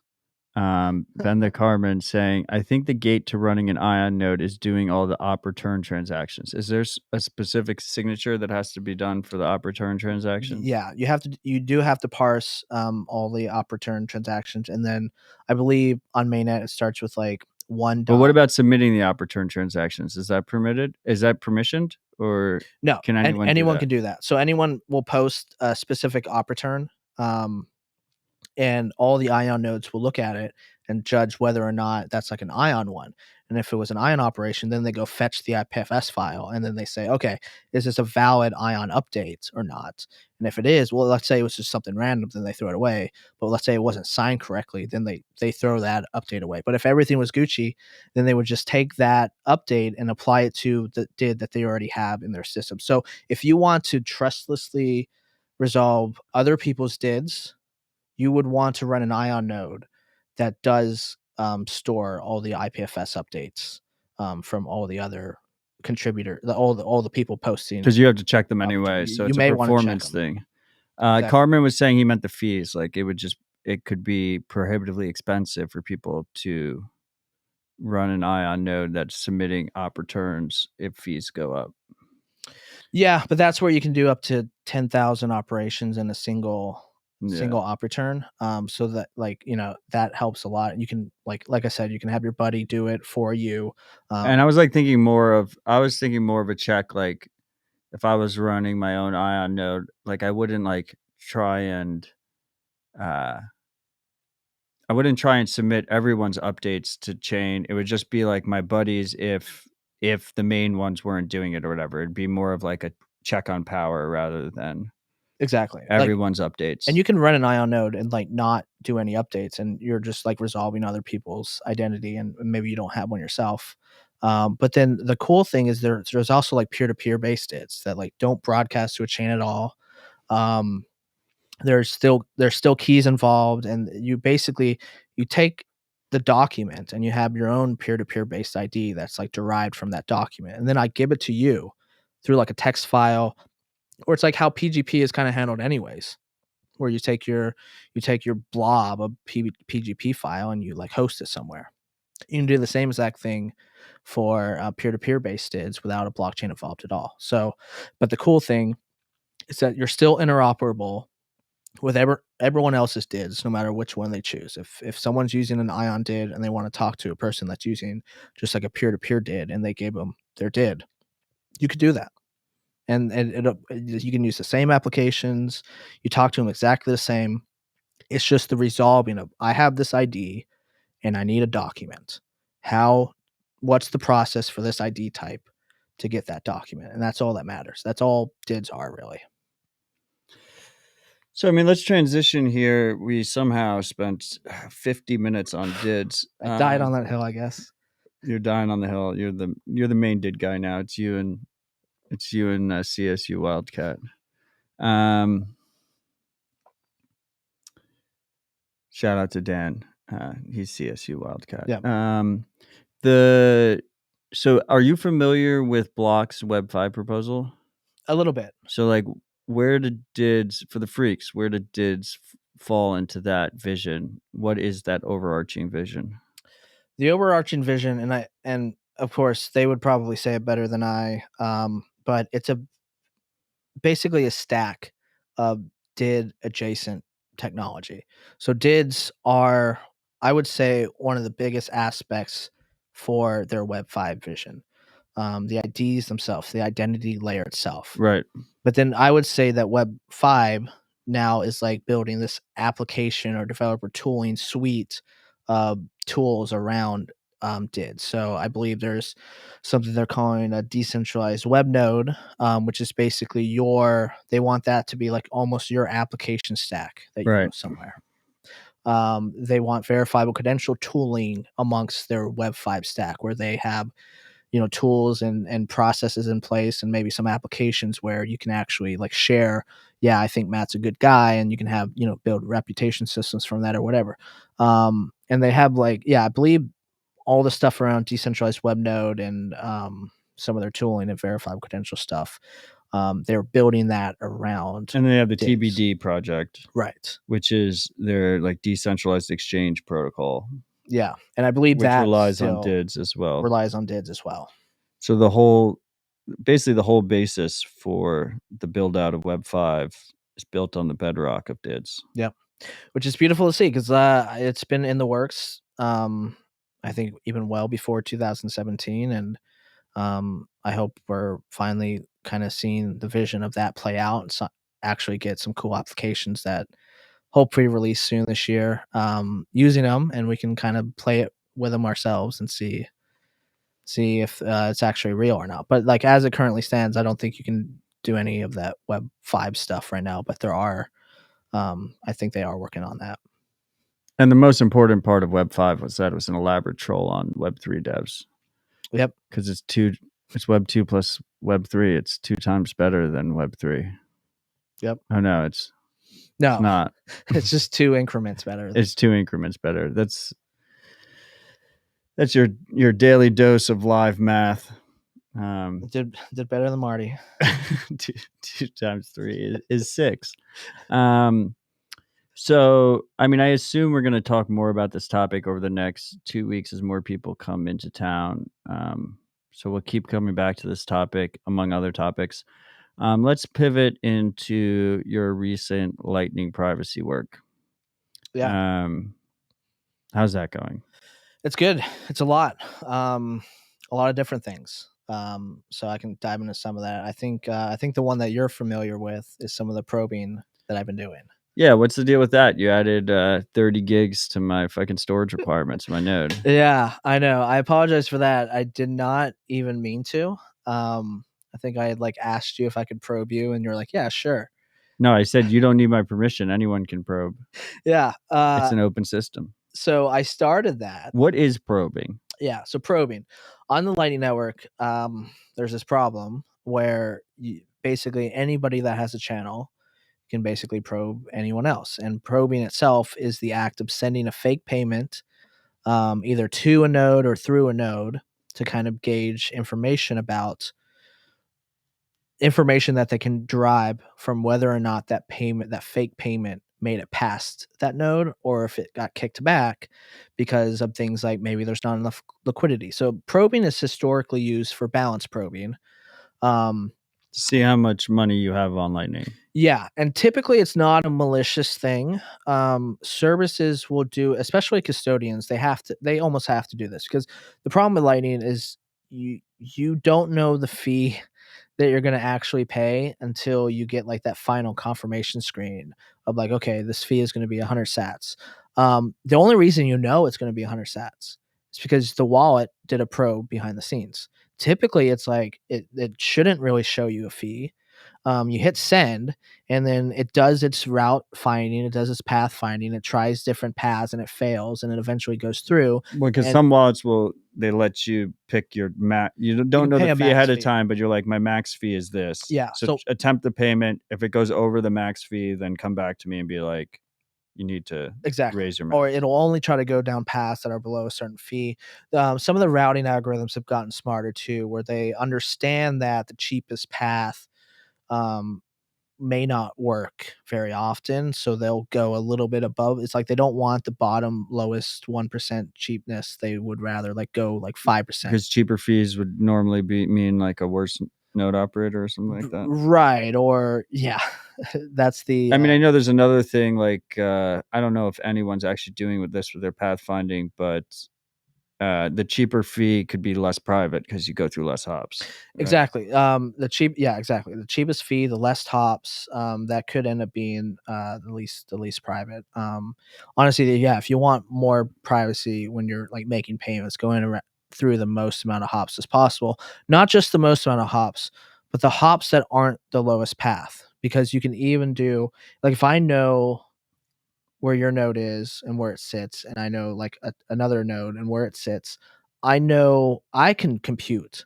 Ben the Carmen, saying, I think the gate to running an ion node is doing all the op return transactions. Is there a specific signature that has to be done for the op return transactions?
Yeah, you do have to parse all the op return transactions. And then I believe on mainnet, it starts with like one
But what
dot.
about submitting the op return transactions? Is that permitted? Is that permissioned, or
No,
can
and
anyone do
anyone
that?
can do that. So anyone will post a specific op return, um, and all the ion nodes will look at it and judge whether or not that's like an ion one. And if it was an ion operation, then they go fetch the IPFS file and then they say, okay, is this a valid ion update or not? And if it is, well, let's say it was just something random, then they throw it away. But let's say it wasn't signed correctly, then they throw that update away. But if everything was Gucci, then they would just take that update and apply it to the did that they already have in their system. So if you want to trustlessly resolve other people's dids, you would want to run an ion node that does store all the IPFS updates from all the other all the people posting.
Because you have to check them anyway.
You,
So
you
it's a
may want to check
performance
them.
thing.
Exactly.
Carmen was saying he meant the fees. Like it could be prohibitively expensive for people to run an ion node that's submitting op returns if fees go up.
Yeah, but that's where you can do up to 10,000 operations in a
Yeah.
single op return. So that that helps a lot. You can like I said, you can have your buddy do it for you.
And I was thinking more of a check, like if I was running my own ion node, like uh I wouldn't try and submit everyone's updates to chain. It would just be like my buddies if the main ones weren't doing it or whatever. It'd be more of like a check on power rather than
Exactly.
everyone's
And
updates.
you can run an ion node and like not do any updates, and you're just like resolving other people's identity, and maybe you don't have one yourself. But then the cool thing is there's also like peer to peer based its that like don't broadcast to a chain at all. Um, there's still keys involved, and you take the document and you have your own peer-to-peer based ID that's like derived from that document, and then I give it to you through like a text file, or it's like how PGP is kind of handled anyways, where you take your blob of PGP file and you like host it somewhere. You can do the same exact thing for peer-to-peer based DIDs without a blockchain involved at all. So, but the cool thing is that you're still interoperable with everyone else's DIDs, no matter which one they choose. If someone's using an Ion DID and they want to talk to a person that's using just like a peer-to-peer DID and they gave them their DID, you could do that. And you can use the same applications. You talk to them exactly the same. It's just the resolving of, I have this ID and I need a document. What's the process for this ID type to get that document? And that's all that matters. That's all DIDs are really.
So, I mean, let's transition here. We somehow spent 50 minutes on DIDs.
I died on that hill, I guess.
You're dying on the hill. You're the main DID guy now. It's you and CSU Wildcat. Shout out to Dan. He's CSU Wildcat.
Yeah.
So are you familiar with Block's web5 proposal?
A little bit.
So like, where did DIDs, for the freaks, where did DIDs fall into that vision? What is that overarching vision?
The overarching vision, and of course they would probably say it better than I, but it's basically a stack of DID adjacent technology. So DIDs are, I would say, one of the biggest aspects for their Web5 vision. The IDs themselves, the identity layer itself.
Right.
But then I would say that Web5 now is like building this application or developer tooling suite of tools around DID. So I believe there's something they're calling a decentralized web node, which is basically they want that to be like almost your application stack that you use somewhere. They want verifiable credential tooling amongst their Web5 stack, where they have tools and processes in place, and maybe some applications where you can actually like share, yeah, I think Matt's a good guy, and you can have build reputation systems from that or whatever. And they have I believe all the stuff around decentralized web node and some of their tooling and verifiable credential stuff. They're building that around,
and they have the
DIDs.
TBD project,
Right?
Which is their like decentralized exchange protocol.
Yeah, and I believe
which
that
relies on DIDs as well.
Relies on DIDs as well.
So basically the whole basis for the build out of Web5 is built on the bedrock of DIDs.
Yep, which is beautiful to see, because it's been in the works. I think even well before 2017, and I hope we're finally kind of seeing the vision of that play out and actually get some cool applications that hopefully release soon this year, using them, and we can kind of play it with them ourselves and see if it's actually real or not. But like as it currently stands, I don't think you can do any of that Web5 stuff right now. But there are, I think they are working on that.
And the most important part of Web5 was that it was an elaborate troll on Web3 devs.
Yep.
Because it's Web2 plus Web3. It's 2 times better than Web3.
Yep.
Oh no, it's not.
It's just 2 increments better.
It's 2 increments better. That's your daily dose of live math.
Did better than Marty.
2 times 3 is 6. So, I mean, I assume we're going to talk more about this topic over the next 2 weeks as more people come into town. So we'll keep coming back to this topic, among other topics. Let's pivot into your recent Lightning privacy work.
Yeah.
How's that going?
It's good. It's a lot of different things. So I can dive into some of that. I think the one that you're familiar with is some of the probing that I've been doing.
Yeah, what's the deal with that? You added 30 gigs to my fucking storage requirements, my node.
Yeah, I know. I apologize for that. I did not even mean to. I think I had like asked you if I could probe you, and you're like, yeah, sure.
No, I said you don't need my permission. Anyone can probe.
Yeah.
It's an open system.
So I started that.
What is probing?
Yeah, so probing. On the Lightning Network, there's this problem where basically anybody that has a channel can basically probe anyone else. And probing itself is the act of sending a fake payment either to a node or through a node to kind of gauge information that they can derive from whether or not that fake payment made it past that node, or if it got kicked back because of things like maybe there's not enough liquidity. So probing is historically used for balance probing.
See how much money you have on Lightning.
Yeah, and typically it's not a malicious thing. Services will do, especially custodians. They almost have to do this because the problem with Lightning is you don't know the fee that you're going to actually pay until you get like that final confirmation screen of like, okay, this fee is going to be 100 sats. The only reason you know it's going to be 100 sats is because the wallet did a probe behind the scenes. Typically, it's like it shouldn't really show you a fee. You hit send, and then it does its route finding, it does its path finding, it tries different paths, and it fails, and it eventually goes through.
Because
And
some wallets they let you pick your max. You don't know
pay
the
a
fee
max
ahead of
fee.
time, but you're like, my max fee is this.
Yeah,
So,
so
attempt the payment. If it goes over the max fee, then come back to me and be like, you need to
exactly.
raise your max.
Or it'll only try to go down paths that are below a certain fee. Some of the routing algorithms have gotten smarter too, where they understand that the cheapest path um, may not work very often, so they'll go a little bit above. It's like they don't want the bottom lowest 1% cheapness. They would rather like go like 5%.
Because cheaper fees would normally mean like a worse node operator or something like that.
Right, or yeah. That's the
I mean, I know there's another thing like I don't know if anyone's actually doing with this with their pathfinding, but the cheaper fee could be less private because you go through less hops. Right?
exactly. Exactly. The cheapest fee, the less hops, that could end up being the least private. Honestly, yeah, if you want more privacy when you're like making payments, through the most amount of hops as possible. Not just the most amount of hops, but the hops that aren't the lowest path. Because you can even do like if I know where your node is and where it sits, and I know like another node and where it sits, I know I can compute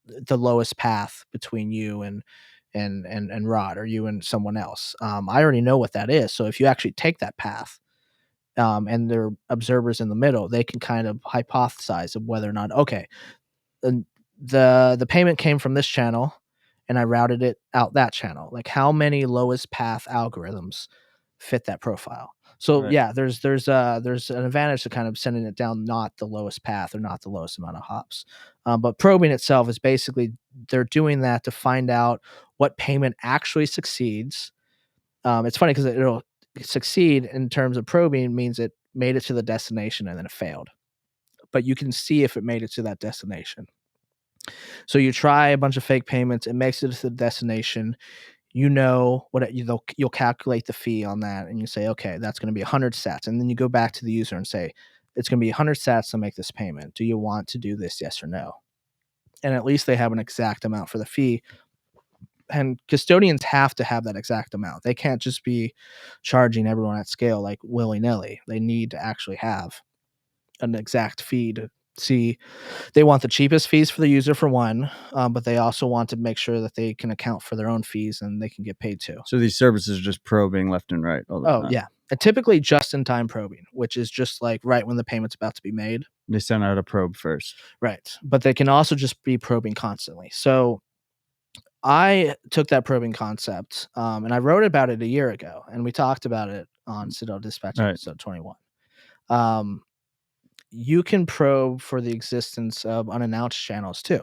the lowest path between you and Rod, or you and someone else. I already know what that is. So if you actually take that path, and there are observers in the middle, they can kind of hypothesize of whether or not, okay, the the payment came from this channel and I routed it out that channel. Like how many lowest path algorithms fit that profile? So
Right.
yeah, there's an advantage to kind of sending it down not the lowest path or not the lowest amount of hops. But probing itself is basically they're doing that to find out what payment actually succeeds. It's funny because it'll succeed in terms of probing means it made it to the destination and then it failed. But you can see if it made it to that destination. So you try a bunch of fake payments, it makes it to the destination. You know what you'll calculate the fee on that, and you say, okay, that's going to be 100 sats, and then you go back to the user and say, it's going to be 100 sats to make this payment. Do you want to do this? Yes or no? And at least they have an exact amount for the fee. And custodians have to have that exact amount. They can't just be charging everyone at scale like willy nilly. They need to actually have an exact fee to see. They want the cheapest fees for the user for one, but they also want to make sure that they can account for their own fees and they can get paid too.
So these services are just probing left and right all the time.
Yeah, and typically just-in-time probing, which is just like right when the payment's about to be made.
They send out a probe first.
Right, but they can also just be probing constantly. So I took that probing concept, and I wrote about it a year ago, and we talked about it on Citadel Dispatch
Right.
episode 21. You can probe for the existence of unannounced channels too.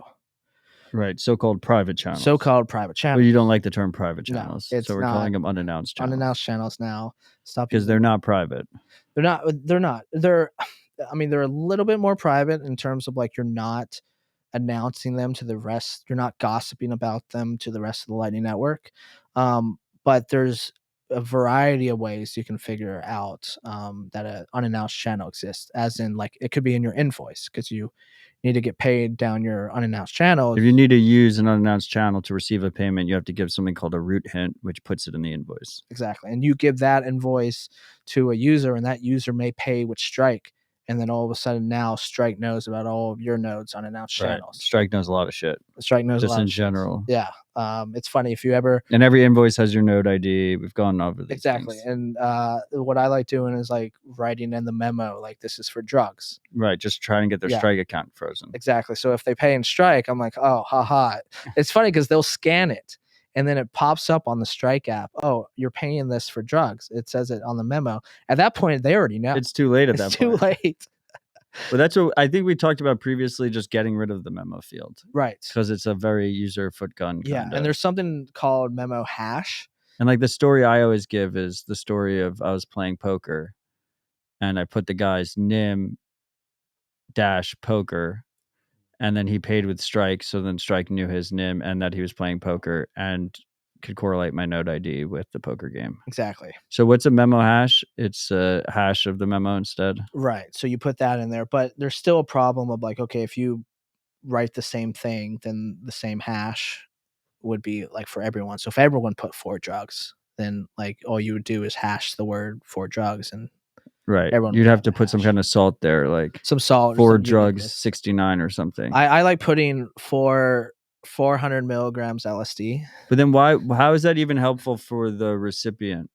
Right. So-called private channels.
So-called private channels.
Well, you don't like the term private
No,
channels.
it's
So we're
not.
calling them unannounced channels.
Unannounced channels now. Stop
Because they're not private.
They're not. They're not. I mean, they're a little bit more private in terms of like you're not announcing them to the rest. You're not gossiping about them to the rest of the Lightning Network. But there's a variety of ways you can figure out that an unannounced channel exists. As in, like it could be in your invoice because you need to get paid down your unannounced channel.
If you need to use an unannounced channel to receive a payment, you have to give something called a root hint, which puts it in the invoice.
Exactly. And you give that invoice to a user, and that user may pay with Strike and then all of a sudden now Strike knows about all of your nodes on announced
Right.
channels.
Strike knows a lot of shit.
Strike knows a
Just
lot
in
of shit.
general.
Yeah. It's funny if you ever
And every invoice has your node ID. We've gone over these
exactly.
things.
And what I like doing is like writing in the memo like this is for drugs.
Right. Just try and get their
Yeah.
Strike account frozen.
Exactly. So if they pay in Strike, I'm like, oh, haha. It's funny because they'll scan it and then it pops up on the Strike app. Oh, you're paying this for drugs. It says it on the memo. At that point, they already know.
It's too late at
It's
that
too
point.
late.
But that's what I think we talked about previously, just getting rid of the memo field.
Right.
Because it's a very user foot gun
Yeah.
kind of.
And there's something called memo hash.
And like the story I always give is the story of I was playing poker and I put the guy's nim dash poker and then he paid with Strike. So then Strike knew his nim and that he was playing poker and could correlate my node ID with the poker game.
Exactly.
So what's a memo hash? It's a hash of the memo instead.
Right. So you put that in there, but there's still a problem of like, okay, if you write the same thing, then the same hash would be like for everyone. So if everyone put 4 drugs, then like all you would do is hash the word 4 drugs and
Right.
everyone
You'd
would
have
get
to
the
put some
hash.
kind of salt there, like
Some salt or
4
some
drugs,
uniqueness.
69 or something.
I like putting 400 milligrams LSD.
But then how is that even helpful for the recipient?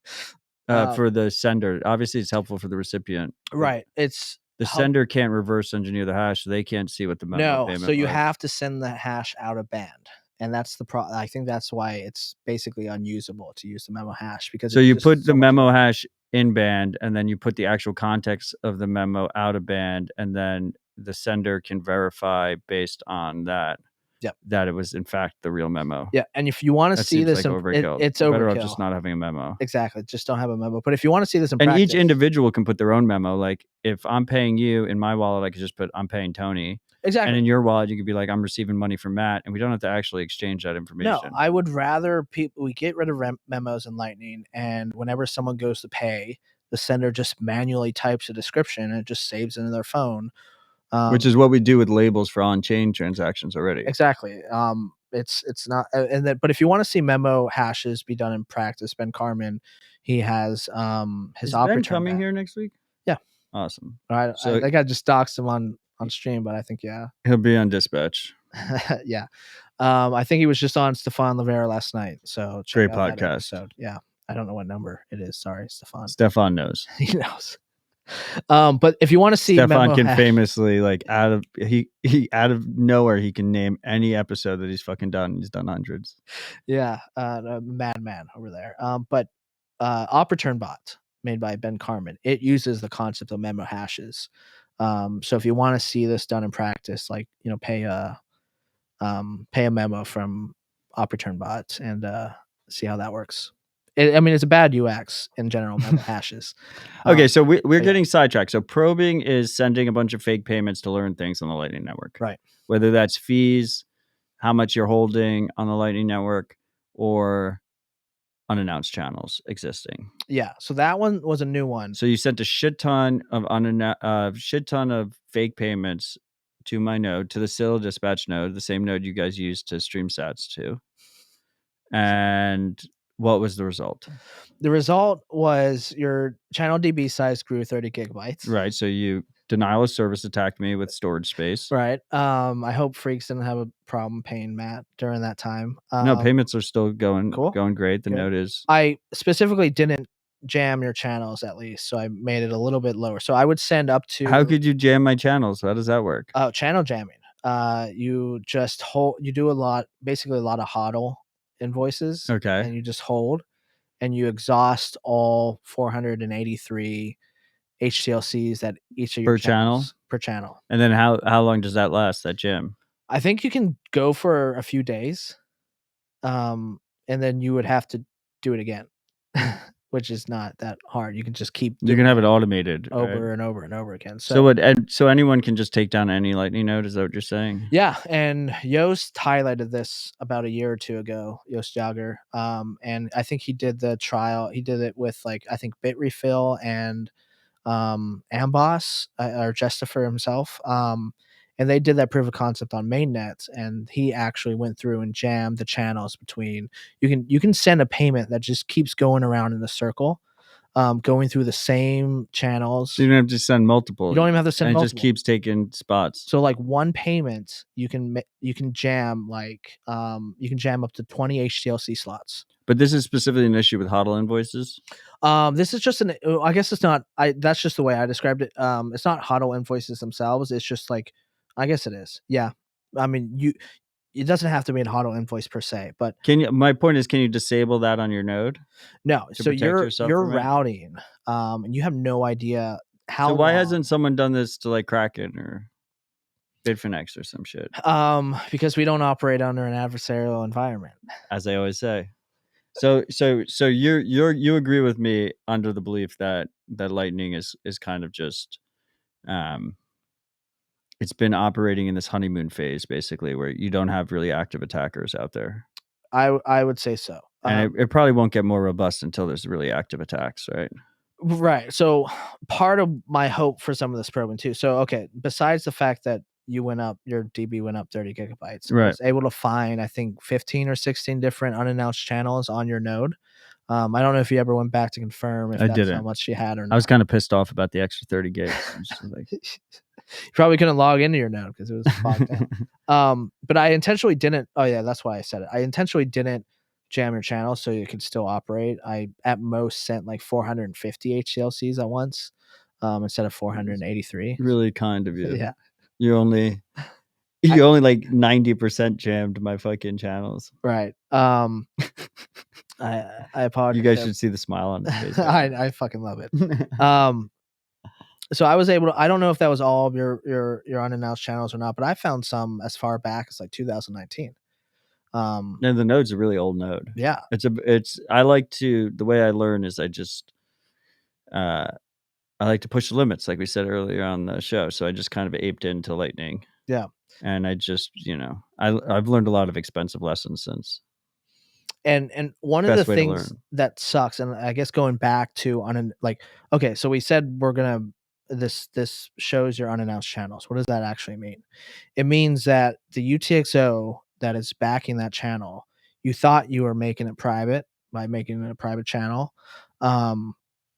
For the sender? Obviously, it's helpful for the recipient.
Right. It's
The sender can't reverse engineer the hash, so they can't see what the memo payment
so you
was.
have to send the hash out of band. And that's the I think that's why it's basically unusable to use the memo hash because
So
it's
you
just
put
so
the
much
memo
work.
hash in band, and then you put the actual context of the memo out of band, and then the sender can verify based on that.
Yep.
That it was in fact the real memo.
Yeah, and if you want to
That
see
seems
this,
like overkill.
it's
You're
overkill.
better off just not having a memo.
Exactly, just don't have a memo. But if you want to see this in
And
practice,
each individual can put their own memo. Like if I'm paying you in my wallet, I could just put I'm paying Tony.
exactly.
And in your wallet, you could be like I'm receiving money from Matt, and we don't have to actually exchange that information.
No, I would rather we get rid of memos in Lightning, and whenever someone goes to pay, the sender just manually types a description and it just saves it in their phone.
Which is what we do with labels for on-chain transactions already.
Exactly. It's not, and then, but if you want to see memo hashes be done in practice, Ben Carmen, he has his
Is
opera
Ben
turn
coming
back.
here next week?
Yeah.
Awesome.
I
So
think I just doxed him on stream, but I think
he'll be on Dispatch.
yeah. I think he was just on Stefan Rivera last night. So check
Great
out that
podcast.
episode. Yeah. I don't know what number it is. Sorry, Stefan.
Stefan knows.
He knows. But if you want to see
Stefan can
hash,
famously like out of nowhere he can name any episode that he's fucking done. He's done hundreds.
Yeah, madman over there. But Opera Turn Bot made by Ben Carmen, it uses the concept of memo hashes. So if you want to see this done in practice, like pay a memo from Opera Turn Bot and see how that works. It's a bad UX in general, memo hashes.
Okay, so we're getting sidetracked. So probing is sending a bunch of fake payments to learn things on the Lightning Network.
Right.
Whether that's fees, how much you're holding on the Lightning Network, or unannounced channels existing.
Yeah, so that one was a new one.
So you sent a shit ton of fake payments to my node, to the Citadel Dispatch node, the same node you guys use to stream sats to. And what was the result?
The result was your channel DB size grew 30 gigabytes.
Right. So you denial of service attacked me with storage space.
Right. I hope Freaks didn't have a problem paying Matt during that time.
No, payments are still going great. The
Good.
node is.
I specifically didn't jam your channels at least, so I made it a little bit lower. So I would send up to.
How could you jam my channels? How does that work?
Oh, channel jamming. You just hold. You do basically a lot of hodl invoices.
Okay.
And you just hold, and you exhaust all 483 HTLCs that each of your channels per channel.
And then how long does that last? That jam?
I think you can go for a few days, and then you would have to do it again, which is not that hard. You can just keep.
You can have it automated
over and over and over again.
So anyone can just take down any Lightning node. Is that what you're saying?
Yeah, and Yoast highlighted this about a year or two ago. Yoast Jagger, and I think he did the trial. He did it with I think Bitrefill and Amboss or Justifer himself. And they did that proof of concept on mainnet, and he actually went through and jammed the channels between. You can send a payment that just keeps going around in the circle, going through the same channels.
So you don't have to send multiple.
You don't even have to send
and it
multiple.
just keeps taking spots.
So like one payment, you can jam like you can jam up to 20 HTLC slots.
But this is specifically an issue with HODL invoices.
This is just I guess it's not. That's just the way I described it. It's not HODL invoices themselves. It's just like, I guess it is. Yeah. I mean, it doesn't have to be a HODL invoice per se, but
My point is, can you disable that on your node?
no.
To
So
protect yourself
you're
from it?
routing, and you have no idea how.
So why
long.
hasn't someone done this to like Kraken or Bitfinex or some shit?
Because we don't operate under an adversarial environment,
as I always say. So you agree with me under the belief that Lightning is kind of just it's been operating in this honeymoon phase basically, where you don't have really active attackers out there.
I would say so.
And it probably won't get more robust until there's really active attacks, right?
Right. So part of my hope for some of this probing too. So okay, besides the fact that your DB went up 30 gigabytes, I
Right.
was able to find I think 15 or 16 different unannounced channels on your node. I don't know if you ever went back to confirm if
I
that's
didn't.
how much you had or not.
I was kind of pissed off about the extra 30 gigs. Like,
you probably couldn't log into your node because it was fogged down. But I intentionally didn't. Oh yeah, that's why I said it. I intentionally didn't jam your channel so you could still operate. I at most sent like 450 HCLCs at once, instead of 483.
Really kind of you.
Yeah.
You only like 90% jammed my fucking channels.
Right. I apologize.
You guys should see the smile on his face. Right
I fucking love it. So I was able to. I don't know if that was all of your unannounced channels or not, but I found some as far back as like 2019.
And the node's a really old node.
Yeah.
I like to, the way I learn is I like to push the limits, like we said earlier on the show. So I just kind of aped into Lightning.
Yeah.
And I just, I've learned a lot of expensive lessons since.
And one of the things that sucks, and I guess going back to okay, so we said this shows your unannounced channels. What does that actually mean? It means that the UTXO that is backing that channel, you thought you were making it private by making it a private channel, and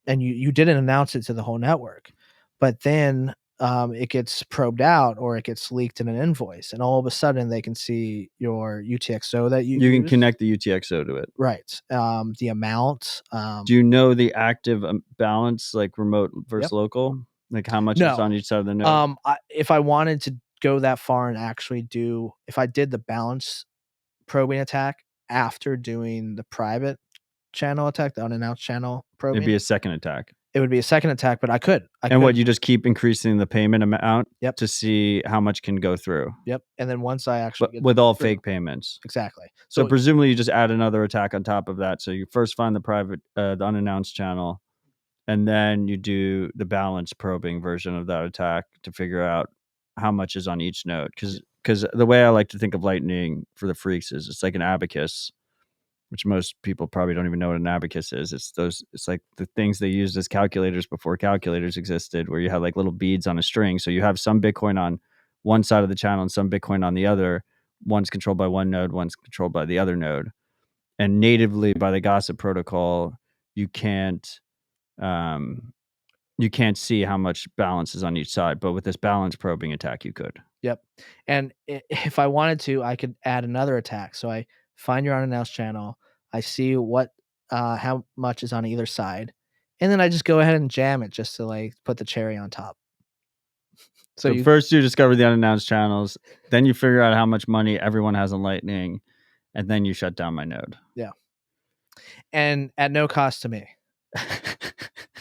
you didn't announce it to the whole network, but then it gets probed out or it gets leaked in an invoice, and all of a sudden they can see your UTXO that you
can connect the UTXO to it,
right? The amount.
Do you know the active balance, like remote versus local? Like how much is on each side of the node?
If I wanted to go that far and actually if I did the balance probing attack after doing the private channel attack, the unannounced channel probing,
it'd be a second attack.
It would be a second attack, but I could.
What, you just keep increasing the payment amount
to
see how much can go through?
Yep. And then once I actually
with all fake payments.
Exactly.
So presumably you just add another attack on top of that. So you first find the private, the unannounced channel, and then you do the balance probing version of that attack to figure out how much is on each node. Because the way I like to think of Lightning for the freaks is it's like an abacus, which most people probably don't even know what an abacus is. It's like the things they used as calculators before calculators existed, where you have like little beads on a string. So you have some Bitcoin on one side of the channel and some Bitcoin on the other. One's controlled by one node, one's controlled by the other node. And natively by the Gossip protocol, you can't see how much balance is on each side. But with this balance probing attack, you could.
Yep. And if I wanted to, I could add another attack. So I find your unannounced channel. I see how much is on either side, and then I just go ahead and jam it just to like put the cherry on top.
So first you discover the unannounced channels, then you figure out how much money everyone has on Lightning, and then you shut down my node.
Yeah. And at no cost to me.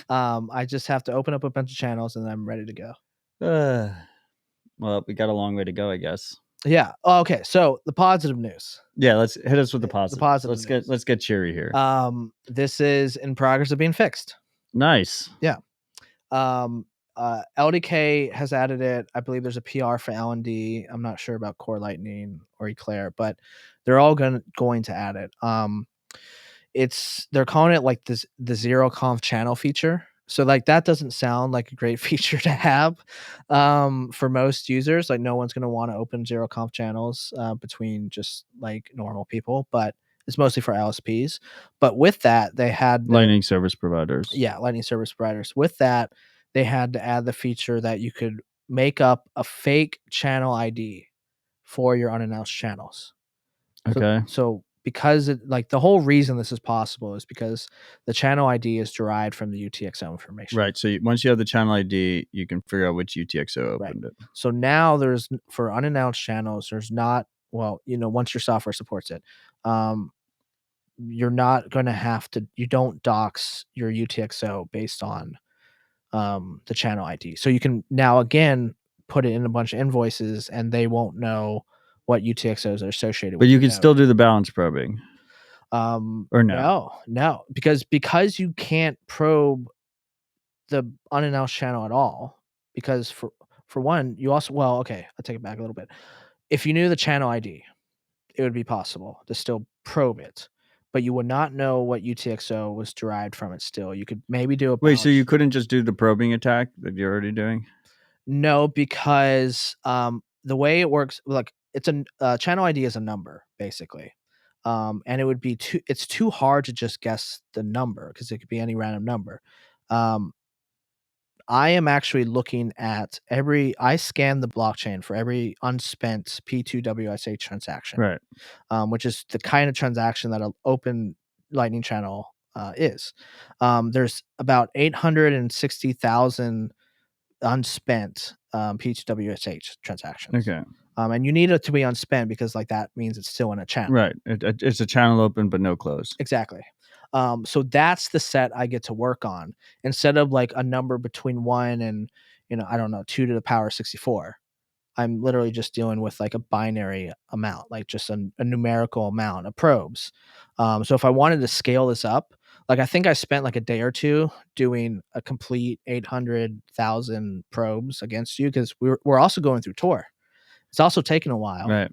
I just have to open up a bunch of channels and I'm ready to go.
Well, we got a long way to go, I guess.
Yeah. Oh, okay. So the positive news.
Yeah, let's hit us with the positive.
The positive.
Let's get cheery here.
This is in progress of being fixed.
Nice.
Yeah. LDK has added it. I believe there's a PR for LND. I'm not sure about Core Lightning or Eclair, but they're all going to add it. They're calling it like the zero conf channel feature. So like that doesn't sound like a great feature to have for most users. Like no one's going to want to open zero conf channels between just like normal people, but It's mostly for LSPs. But with that, they had
Lightning service providers.
Lightning service providers. With that, they had to add the feature that you could make up a fake channel ID for your unannounced channels.
Okay.
So because the whole reason this is possible is because the channel ID is derived from the UTXO information.
Right. So once you have the channel ID, you can figure out which UTXO opened it.
So now for unannounced channels, there's not, once your software supports it, you're not going to you don't dox your UTXO based on the channel ID. So you can now again put it in a bunch of invoices and they won't know what UTXOs are associated
But
with.
you can still do the balance probing. Or no?
No, because you can't probe the unannounced channel at all. Because for one, you also okay, I'll take it back a little bit. If you knew the channel ID, it would be possible to still probe it, but you would not know what UTXO was derived from it still. You could maybe do a
Wait, so
balance.
you couldn't just do the probing attack that you're already doing?
No, because the way it works, like it's a channel ID is a number basically, and it would be it's too hard to just guess the number because it could be any random number. I am actually looking at I scan the blockchain for every unspent P2WSH transaction,
Right.
Which is the kind of transaction that an open Lightning channel is. There's about 860,000 unspent P2WSH transactions.
Okay.
And you need it to be unspent because that means it's still in a channel.
Right. It's a channel open but no close.
Exactly. So that's the set I get to work on instead of a number between 1 and I don't know 2 to the power 64. I'm literally just dealing with a binary amount, just a numerical amount of probes. So if I wanted to scale this up, I think I spent a day or two doing a complete 800,000 probes against you because we're also going through Tor. It's also taken a while.
Right.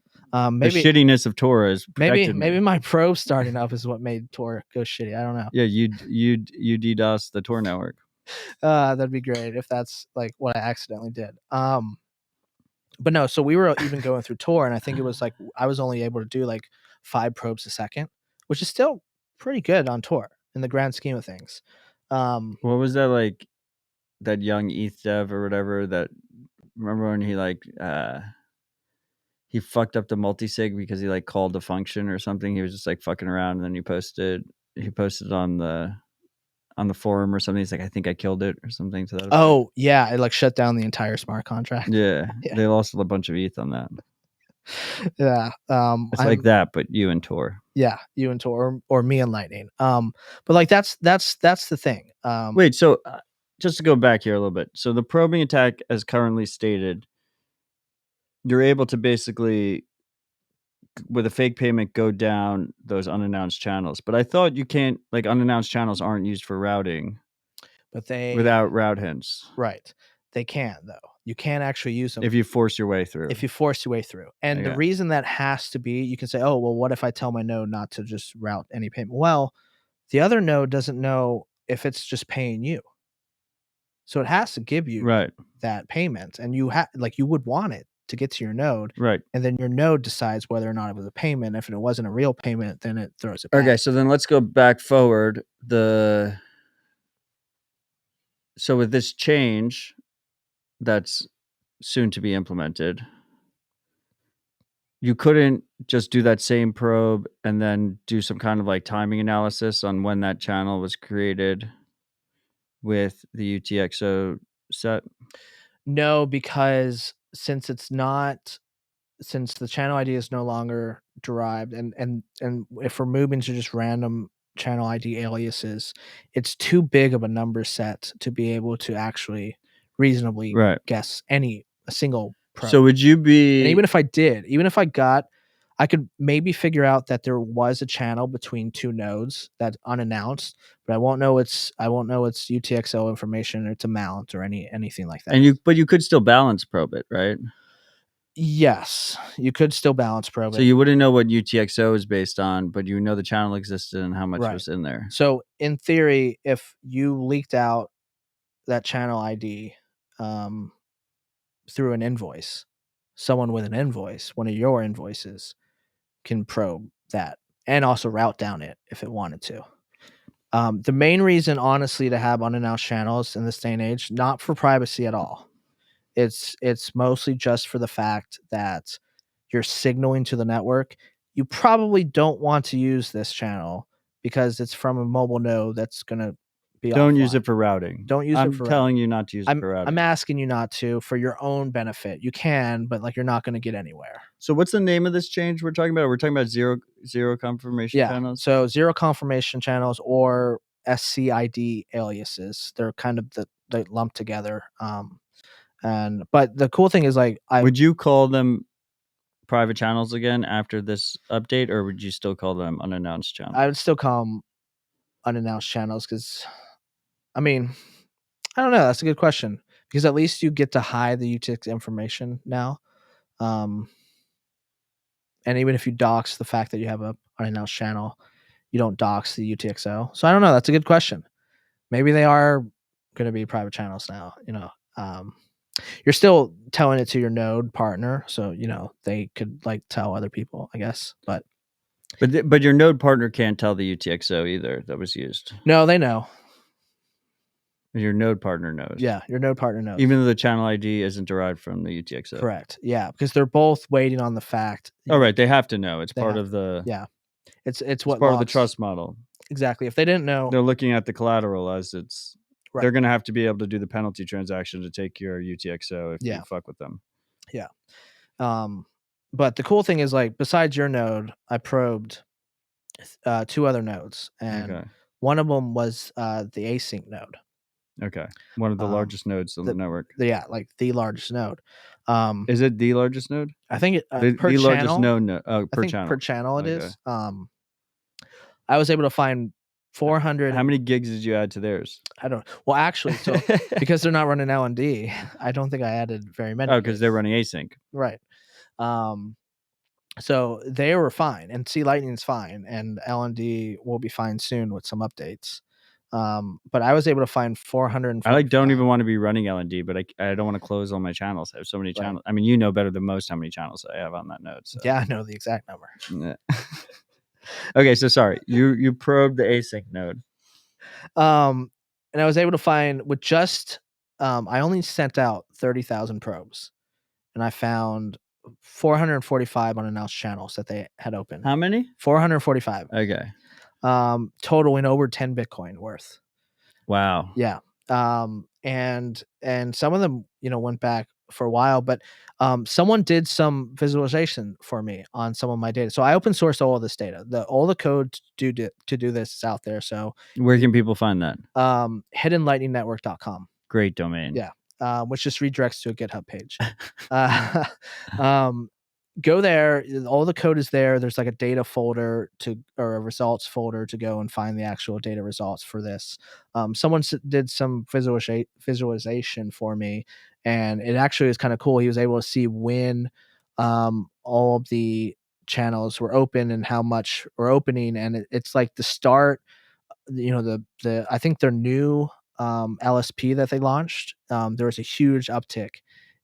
Maybe
the shittiness of Tor is protected
maybe my probe starting up is what made Tor go shitty. I don't know.
Yeah, you DDoS the Tor network.
That'd be great if that's what I accidentally did. But no, so we were even going through Tor, and I think it was I was only able to do 5 probes a second, which is still pretty good on Tor in the grand scheme of things.
What was that that young ETH dev or whatever that remember when he fucked up the multisig because he called the function or something? He was just fucking around and then he posted on the forum or something. He's I think I killed it or something to that effect.
Oh yeah, it shut down the entire smart contract.
Yeah. They lost a bunch of ETH on that.
Yeah.
It's like that, but you and Tor.
Yeah, you and Tor or me and Lightning. But that's the thing.
Wait, so just to go back here a little bit. So the probing attack as currently stated, you're able to basically with a fake payment go down those unannounced channels. But I thought you can't unannounced channels aren't used for routing.
But
without route hints.
Right. They can though. You can't actually use them
if you force your way through.
And the reason that has to be, you can say, oh, well, what if I tell my node not to just route any payment? Well, the other node doesn't know if it's just paying you. So it has to give you that payment. And you you would want it to get to your node.
Right.
And then your node decides whether or not it was a payment. If it wasn't a real payment, then it throws it back.
Okay, so then let's go back forward. So with this change that's soon to be implemented, you couldn't just do that same probe and then do some kind of timing analysis on when that channel was created with the UTXO set?
No, because since the channel ID is no longer derived and if we're moving to just random channel ID aliases, it's too big of a number set to be able to actually reasonably guess a single probe.
So would you be...
And even if I could maybe figure out that there was a channel between 2 nodes that's unannounced, but I won't know it's UTXO information or it's amount or anything like that.
But you could still balance probe it, right?
Yes, you could still balance probe it.
So you wouldn't know what UTXO is based on, but you know the channel existed and how much was in there.
So in theory, if you leaked out that channel ID through an invoice, someone with an invoice, one of your invoices, can probe that and also route down it if it wanted to. The main reason, honestly, to have unannounced channels in this day and age, not for privacy at all. It's mostly just for the fact that you're signaling to the network. You probably don't want to use this channel because it's from a mobile node that's gonna be
Don't use
offline.
it for routing.
Don't use it
I'm
for routing.
telling you not to use it for routing.
I'm asking you not to for your own benefit. You can, but like you're not going to get anywhere.
So what's the name of this change we're talking about? We're talking about zero confirmation
Yeah.
channels.
So zero confirmation channels or SCID aliases. They're kind of they lump together. But the cool thing is like
would you call them private channels again after this update, or would you still call them unannounced channels?
I would still call them unannounced channels because, I mean, I don't know. That's a good question because at least you get to hide the UTX information now. And even if you dox the fact that you have a unannounced channel, you don't dox the UTXO. So I don't know. That's a good question. Maybe they are going to be private channels now. You're still telling it to your node partner, so they could like tell other people, I guess. But
your node partner can't tell the UTXO either that was used.
No, they know.
Your node partner knows.
Yeah, your node partner knows.
Even though the channel ID isn't derived from the UTXO.
Correct. Yeah, because they're both waiting on the fact.
Oh, right. They have to know. It's part of the.
Yeah, it's
what part of the trust model.
Exactly. If they didn't know,
they're looking at the collateral as it's.
Right.
They're going to have to be able to do the penalty transaction to take your UTXO if you fuck with them.
Yeah. But the cool thing is, like, besides your node, I probed 2 other nodes, and one of them was the async node.
Okay, one of the largest nodes on the network.
Yeah, like the largest node.
Is it the largest node?
I think it
the
per channel.
Largest node. Per channel.
Per channel it is. I was able to find 400.
How many gigs did you add to theirs?
I don't. Well, actually, so because they're not running LND, I don't think I added very many.
Oh, because they're running async.
Right. So they were fine, and C Lightning's fine, and LND will be fine soon with some updates. But I was able to find 400.
I don't even want to be running LND, but I don't want to close all my channels. I have so many channels. I mean, you know better than most how many channels I have on that node. So.
Yeah, I know the exact number.
Okay, so sorry, you probed the async node.
And I was able to find with just I only sent out 30,000 probes, and I found 445 unannounced channels that they had open.
How many?
445.
Okay.
Totaling over 10 Bitcoin worth.
Wow.
Yeah. And some of them, went back for a while, but someone did some visualization for me on some of my data. So I open sourced all of this data. All the code to do this is out there. So
where can people find that?
hiddenlightningnetwork.com.
Great domain.
Yeah. Which just redirects to a GitHub page. Go there. All the code is there. There's like a data folder or a results folder to go and find the actual data results for this. Someone did some visualization for me, and it actually is kind of cool. He was able to see when all of the channels were open and how much were opening, and it's like the start. I think their new LSP that they launched, there was a huge uptick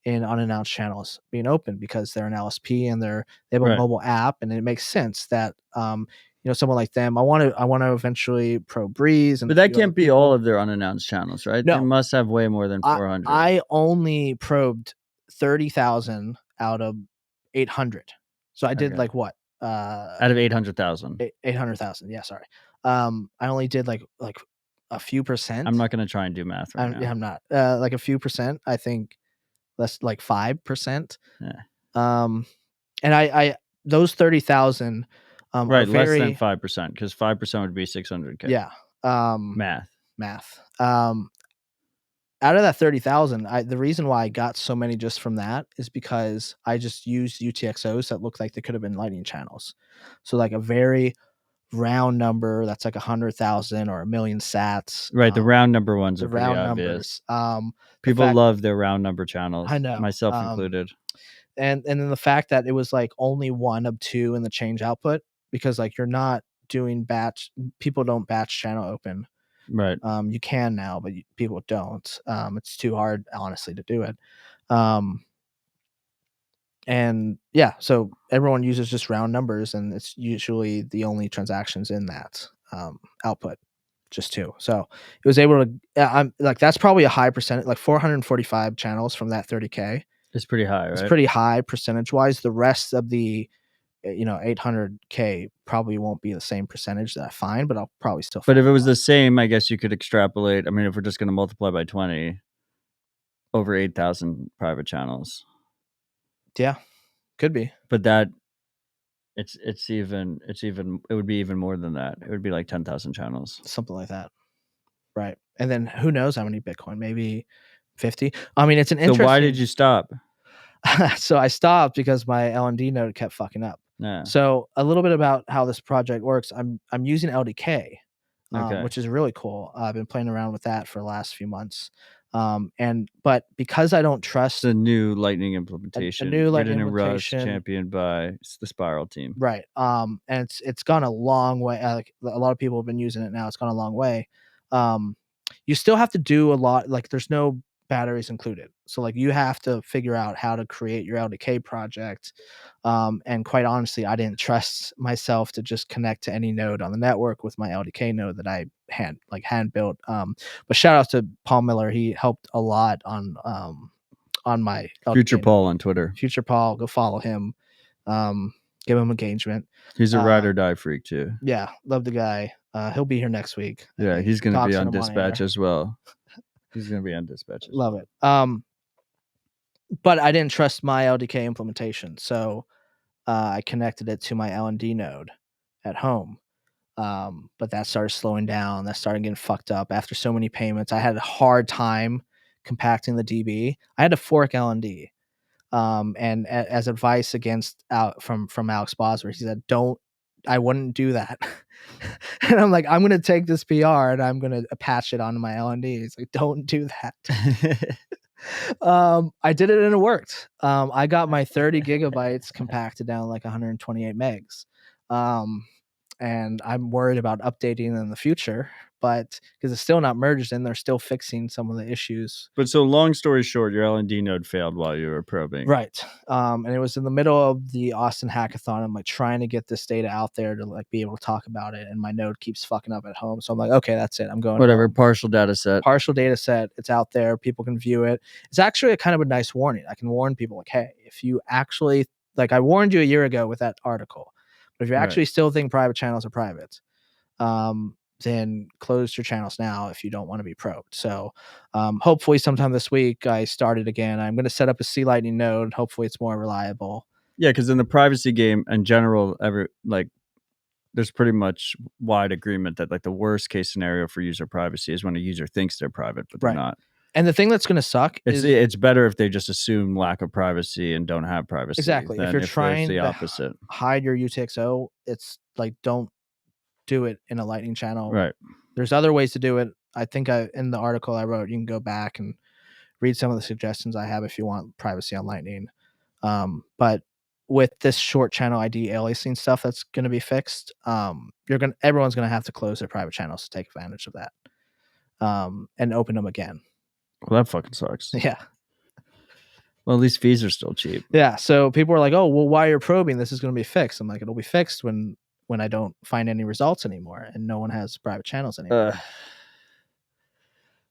in unannounced channels being open because they're an LSP and they have a mobile app, and it makes sense that someone like them. I want to eventually probe Breeze,
but that can't be all of their unannounced channels, right?
No,
they must have way more than 400.
I only probed 30,000 out of 800, so I did like what?
Out of 800,000.
800,000. Yeah, sorry. I only did like a few percent.
I'm not going to try and do math right now.
I'm not. Like a few percent. I think less, like 5%.
Yeah.
And I those 30,000
right, less than 5%, because 5% would be 600K.
Yeah.
Math.
Out of that 30,000, the reason why I got so many just from that is because I just used UTXOs that looked like they could have been Lightning channels. So like a very round number that's like 100,000 or 1,000,000 sats.
Right, the round number ones are pretty obvious. People love their round number channels.
I know,
myself included.
And then the fact that it was like only one of two in the change output, because like you're not doing batch. People don't batch channel open.
Right.
You can now, but people don't. It's too hard, honestly, to do it. And yeah, so everyone uses just round numbers, and it's usually the only transactions in that output, just two. So it was able to. I'm like that's probably a high percentage, like 445 channels from that 30K.
It's pretty high,
It's
right?
pretty high percentage wise. The rest of the 800K probably won't be the same percentage that I find, but I'll probably still
But
find
if it was
more.
the same, I guess you could extrapolate. I mean, if we're just going to multiply by 20, over 8,000 private channels.
Yeah, could be.
But that it would be even more than that. It would be like 10,000 channels.
Something like that. Right. And then who knows how many Bitcoin? Maybe 50. I mean, it's an
So
interesting.
why did you stop?
So I stopped because my LND node kept fucking up.
Yeah.
So a little bit about how this project works. I'm using LDK,
Okay.
which is really cool. I've been playing around with that for the last few months. But because I don't trust
It's a new Lightning implementation,
new Lightning
written in Rust,
implementation,
championed by the Spiral team.
right? And it's gone a long way. Like a lot of people have been using it now. It's gone a long way. You still have to do a lot. Like there's no batteries included, so like you have to figure out how to create your LDK project. And quite honestly, I didn't trust myself to just connect to any node on the network with my LDK node that I hand built. But shout out to Paul Miller. He helped a lot on my
Future
LDK
Paul
node.
on Twitter.
Future Paul, go follow him. Give him engagement.
He's a ride or die freak too.
Yeah, love the guy. He'll be here next week.
Yeah, he's going to be on
him
Dispatch
air.
as well. He's going to be on Dispatch as
Love
well.
it. But I didn't trust my LDK implementation, so I connected it to my LND node at home. But that started slowing down. That started getting fucked up after so many payments. I had a hard time compacting the DB. I had to fork LND. And as advice against from Alex Bosworth, he said, "Don't, I wouldn't do that." And I'm like, I'm gonna take this PR and I'm gonna patch it onto my LND. He's like, "Don't do that." I did it and it worked. I got my 30 gigabytes compacted down like 128 megs. And I'm worried about updating in the future, but because it's still not merged in, they're still fixing some of the issues.
But so long story short, your LND node failed while you were probing.
Right. And it was in the middle of the Austin hackathon. I'm like trying to get this data out there to like be able to talk about it. And my node keeps fucking up at home. So I'm like, okay, that's it. I'm going
Whatever,
home.
partial data set.
Partial data set. It's out there. People can view it. It's actually a kind of a nice warning. I can warn people like, hey, if you actually, like I warned you a year ago with that article, but if you actually still think private channels are private, then close your channels now if you don't want to be probed. So hopefully sometime this week I started again. I'm going to set up a C Lightning node. Hopefully it's more reliable.
Yeah, because in the privacy game in general, there's pretty much wide agreement that like the worst case scenario for user privacy is when a user thinks they're private, but they're not.
And the thing that's going to suck is
it's better if they just assume lack of privacy and don't have privacy.
Exactly. If you're trying
the
to
opposite.
hide your UTXO, it's like don't do it in a Lightning channel.
Right.
There's other ways to do it. I think in the article I wrote, you can go back and read some of the suggestions I have if you want privacy on Lightning. But with this short channel ID aliasing stuff that's going to be fixed, everyone's going to have to close their private channels to take advantage of that, and open them again.
Well, that fucking sucks.
Yeah.
Well, at least fees are still cheap.
Yeah. So people are like, "Oh, well, while you're probing, this is going to be fixed." I'm like, "It'll be fixed when I don't find any results anymore, and no one has private channels anymore."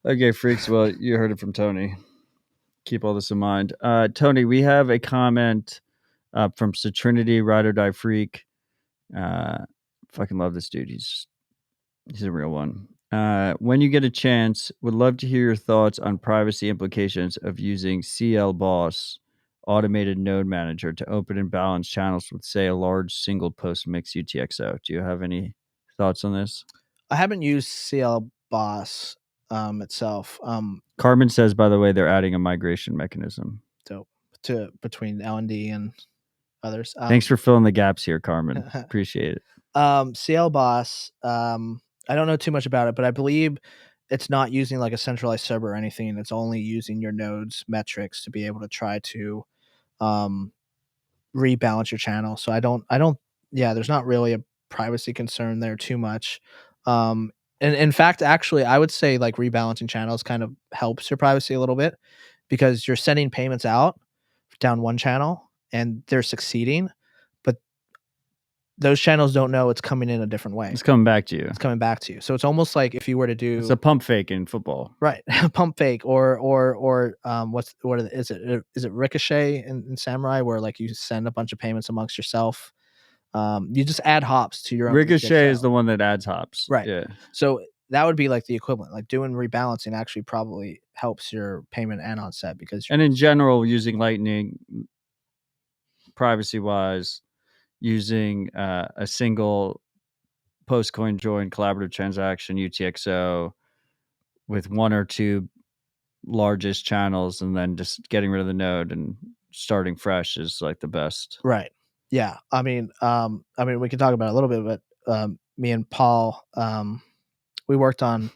Okay, freaks. Well, you heard it from Tony. Keep all this in mind. Tony, we have a comment from Citrinity, Ride or Die Freak. Fucking love this dude. He's a real one. When you get a chance, would love to hear your thoughts on privacy implications of using CL Boss automated node manager to open and balance channels with, say, a large single post mix UTXO. Do you have any thoughts on this?
I haven't used CL Boss itself.
Carmen says, by the way, they're adding a migration mechanism.
So between LND and others.
Thanks for filling the gaps here, Carmen. Appreciate it.
CL Boss. I don't know too much about it, but I believe it's not using like a centralized server or anything. It's only using your node's metrics to be able to try to rebalance your channel. So I don't. Yeah, there's not really a privacy concern there too much. And in fact, actually, I would say like rebalancing channels kind of helps your privacy a little bit because you're sending payments out down one channel and they're succeeding, but those channels don't know it's coming in a different way.
It's coming back to you.
It's coming back to you. So it's almost like if you were to do
It's a pump fake in football.
right pump fake or is it ricochet in Samurai, where like you send a bunch of payments amongst yourself. You just add hops to your own
Ricochet is the one that adds hops.
right.
Yeah.
So that would be like the equivalent. Like doing rebalancing actually probably helps your payment and onset because
And in general, using Lightning, privacy wise, using a single post coin join collaborative transaction UTXO with one or two largest channels, and then just getting rid of the node and starting fresh is like the best.
right. Yeah. I mean, we can talk about it a little bit, but me and Paul, we worked on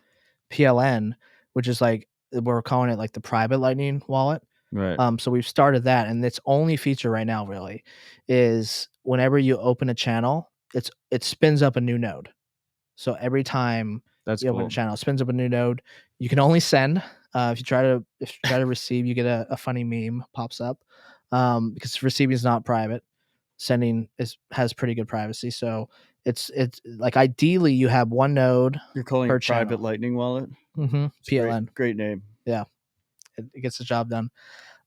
PLN, which is like we're calling it like the private Lightning wallet.
Right.
So we've started that, and its only feature right now really is whenever you open a channel, it spins up a new node. So every time
That's
you open
cool.
a channel, it spins up a new node. You can only send. If you try to receive, you get a funny meme pops up because receiving is not private. Sending has pretty good privacy. So it's like ideally you have one node.
You're calling
per
it private
channel.
Lightning wallet?
Mm-hmm. PLN.
Great name.
Yeah, it gets the job done.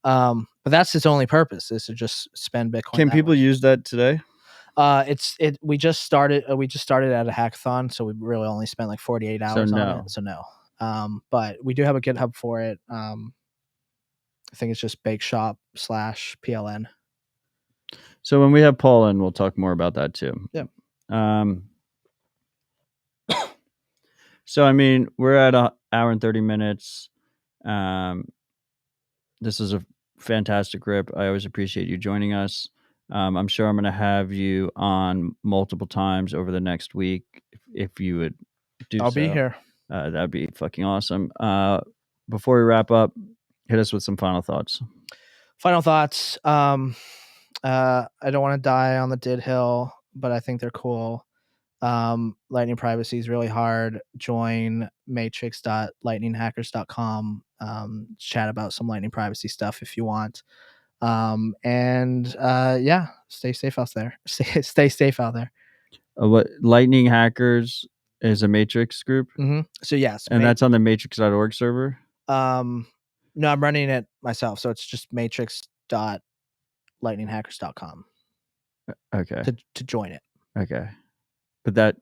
But that's its only purpose is to just spend Bitcoin.
Can people use that today?
We just started at a hackathon, so we really only spent like 48 hours on it. So no. But we do have a GitHub for it. I think it's just bakeshop/PLN.
So when we have Paul in, we'll talk more about that too.
Yeah.
So I mean, we're at an hour and 30 minutes. This is a fantastic rip. I always appreciate you joining us. I'm sure I'm going to have you on multiple times over the next week if you would do
I'll
so.
be here.
That'd be fucking awesome. Before we wrap up, hit us with some final thoughts.
Final thoughts. I don't want to die on the Did Hill, but I think they're cool. Lightning privacy is really hard. Join matrix.lightninghackers.com. Chat about some Lightning privacy stuff if you want. Yeah, stay safe out there. Stay safe out there.
What Lightning Hackers is a Matrix group?
Mm-hmm. So yes,
and that's on the matrix.org server?
No, I'm running it myself, so it's just matrix.lightninghackers.com.
Okay.
To join it.
Okay. But that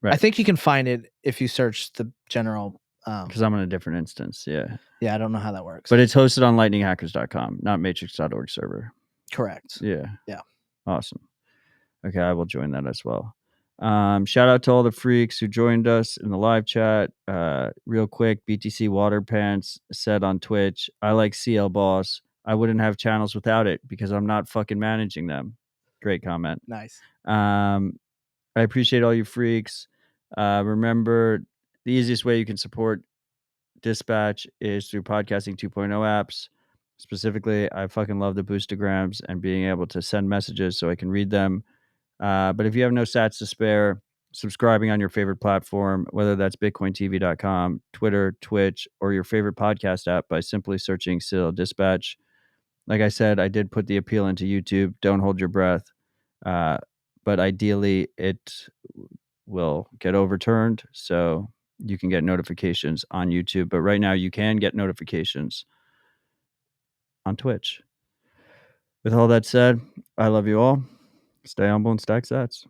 right. I think you can find it if you search the general
because I'm on a different instance. Yeah.
Yeah, I don't know how that works.
But it's hosted on lightninghackers.com, not matrix.org server.
Correct.
Yeah.
Yeah.
Awesome. Okay, I will join that as well. Shout out to all the freaks who joined us in the live chat. Real quick, BTC Water Pants said on Twitch, I like CL Boss. I wouldn't have channels without it because I'm not fucking managing them. Great comment.
Nice.
I appreciate all you freaks. Remember, the easiest way you can support Dispatch is through Podcasting 2.0 apps. Specifically, I fucking love the boostograms and being able to send messages so I can read them. But if you have no sats to spare, subscribing on your favorite platform, whether that's bitcointv.com, Twitter, Twitch, or your favorite podcast app by simply searching Citadel Dispatch. Like I said, I did put the appeal into YouTube. Don't hold your breath. But ideally, it will get overturned. So you can get notifications on YouTube. But right now, you can get notifications on Twitch. With all that said, I love you all. Stay humble and stack sats.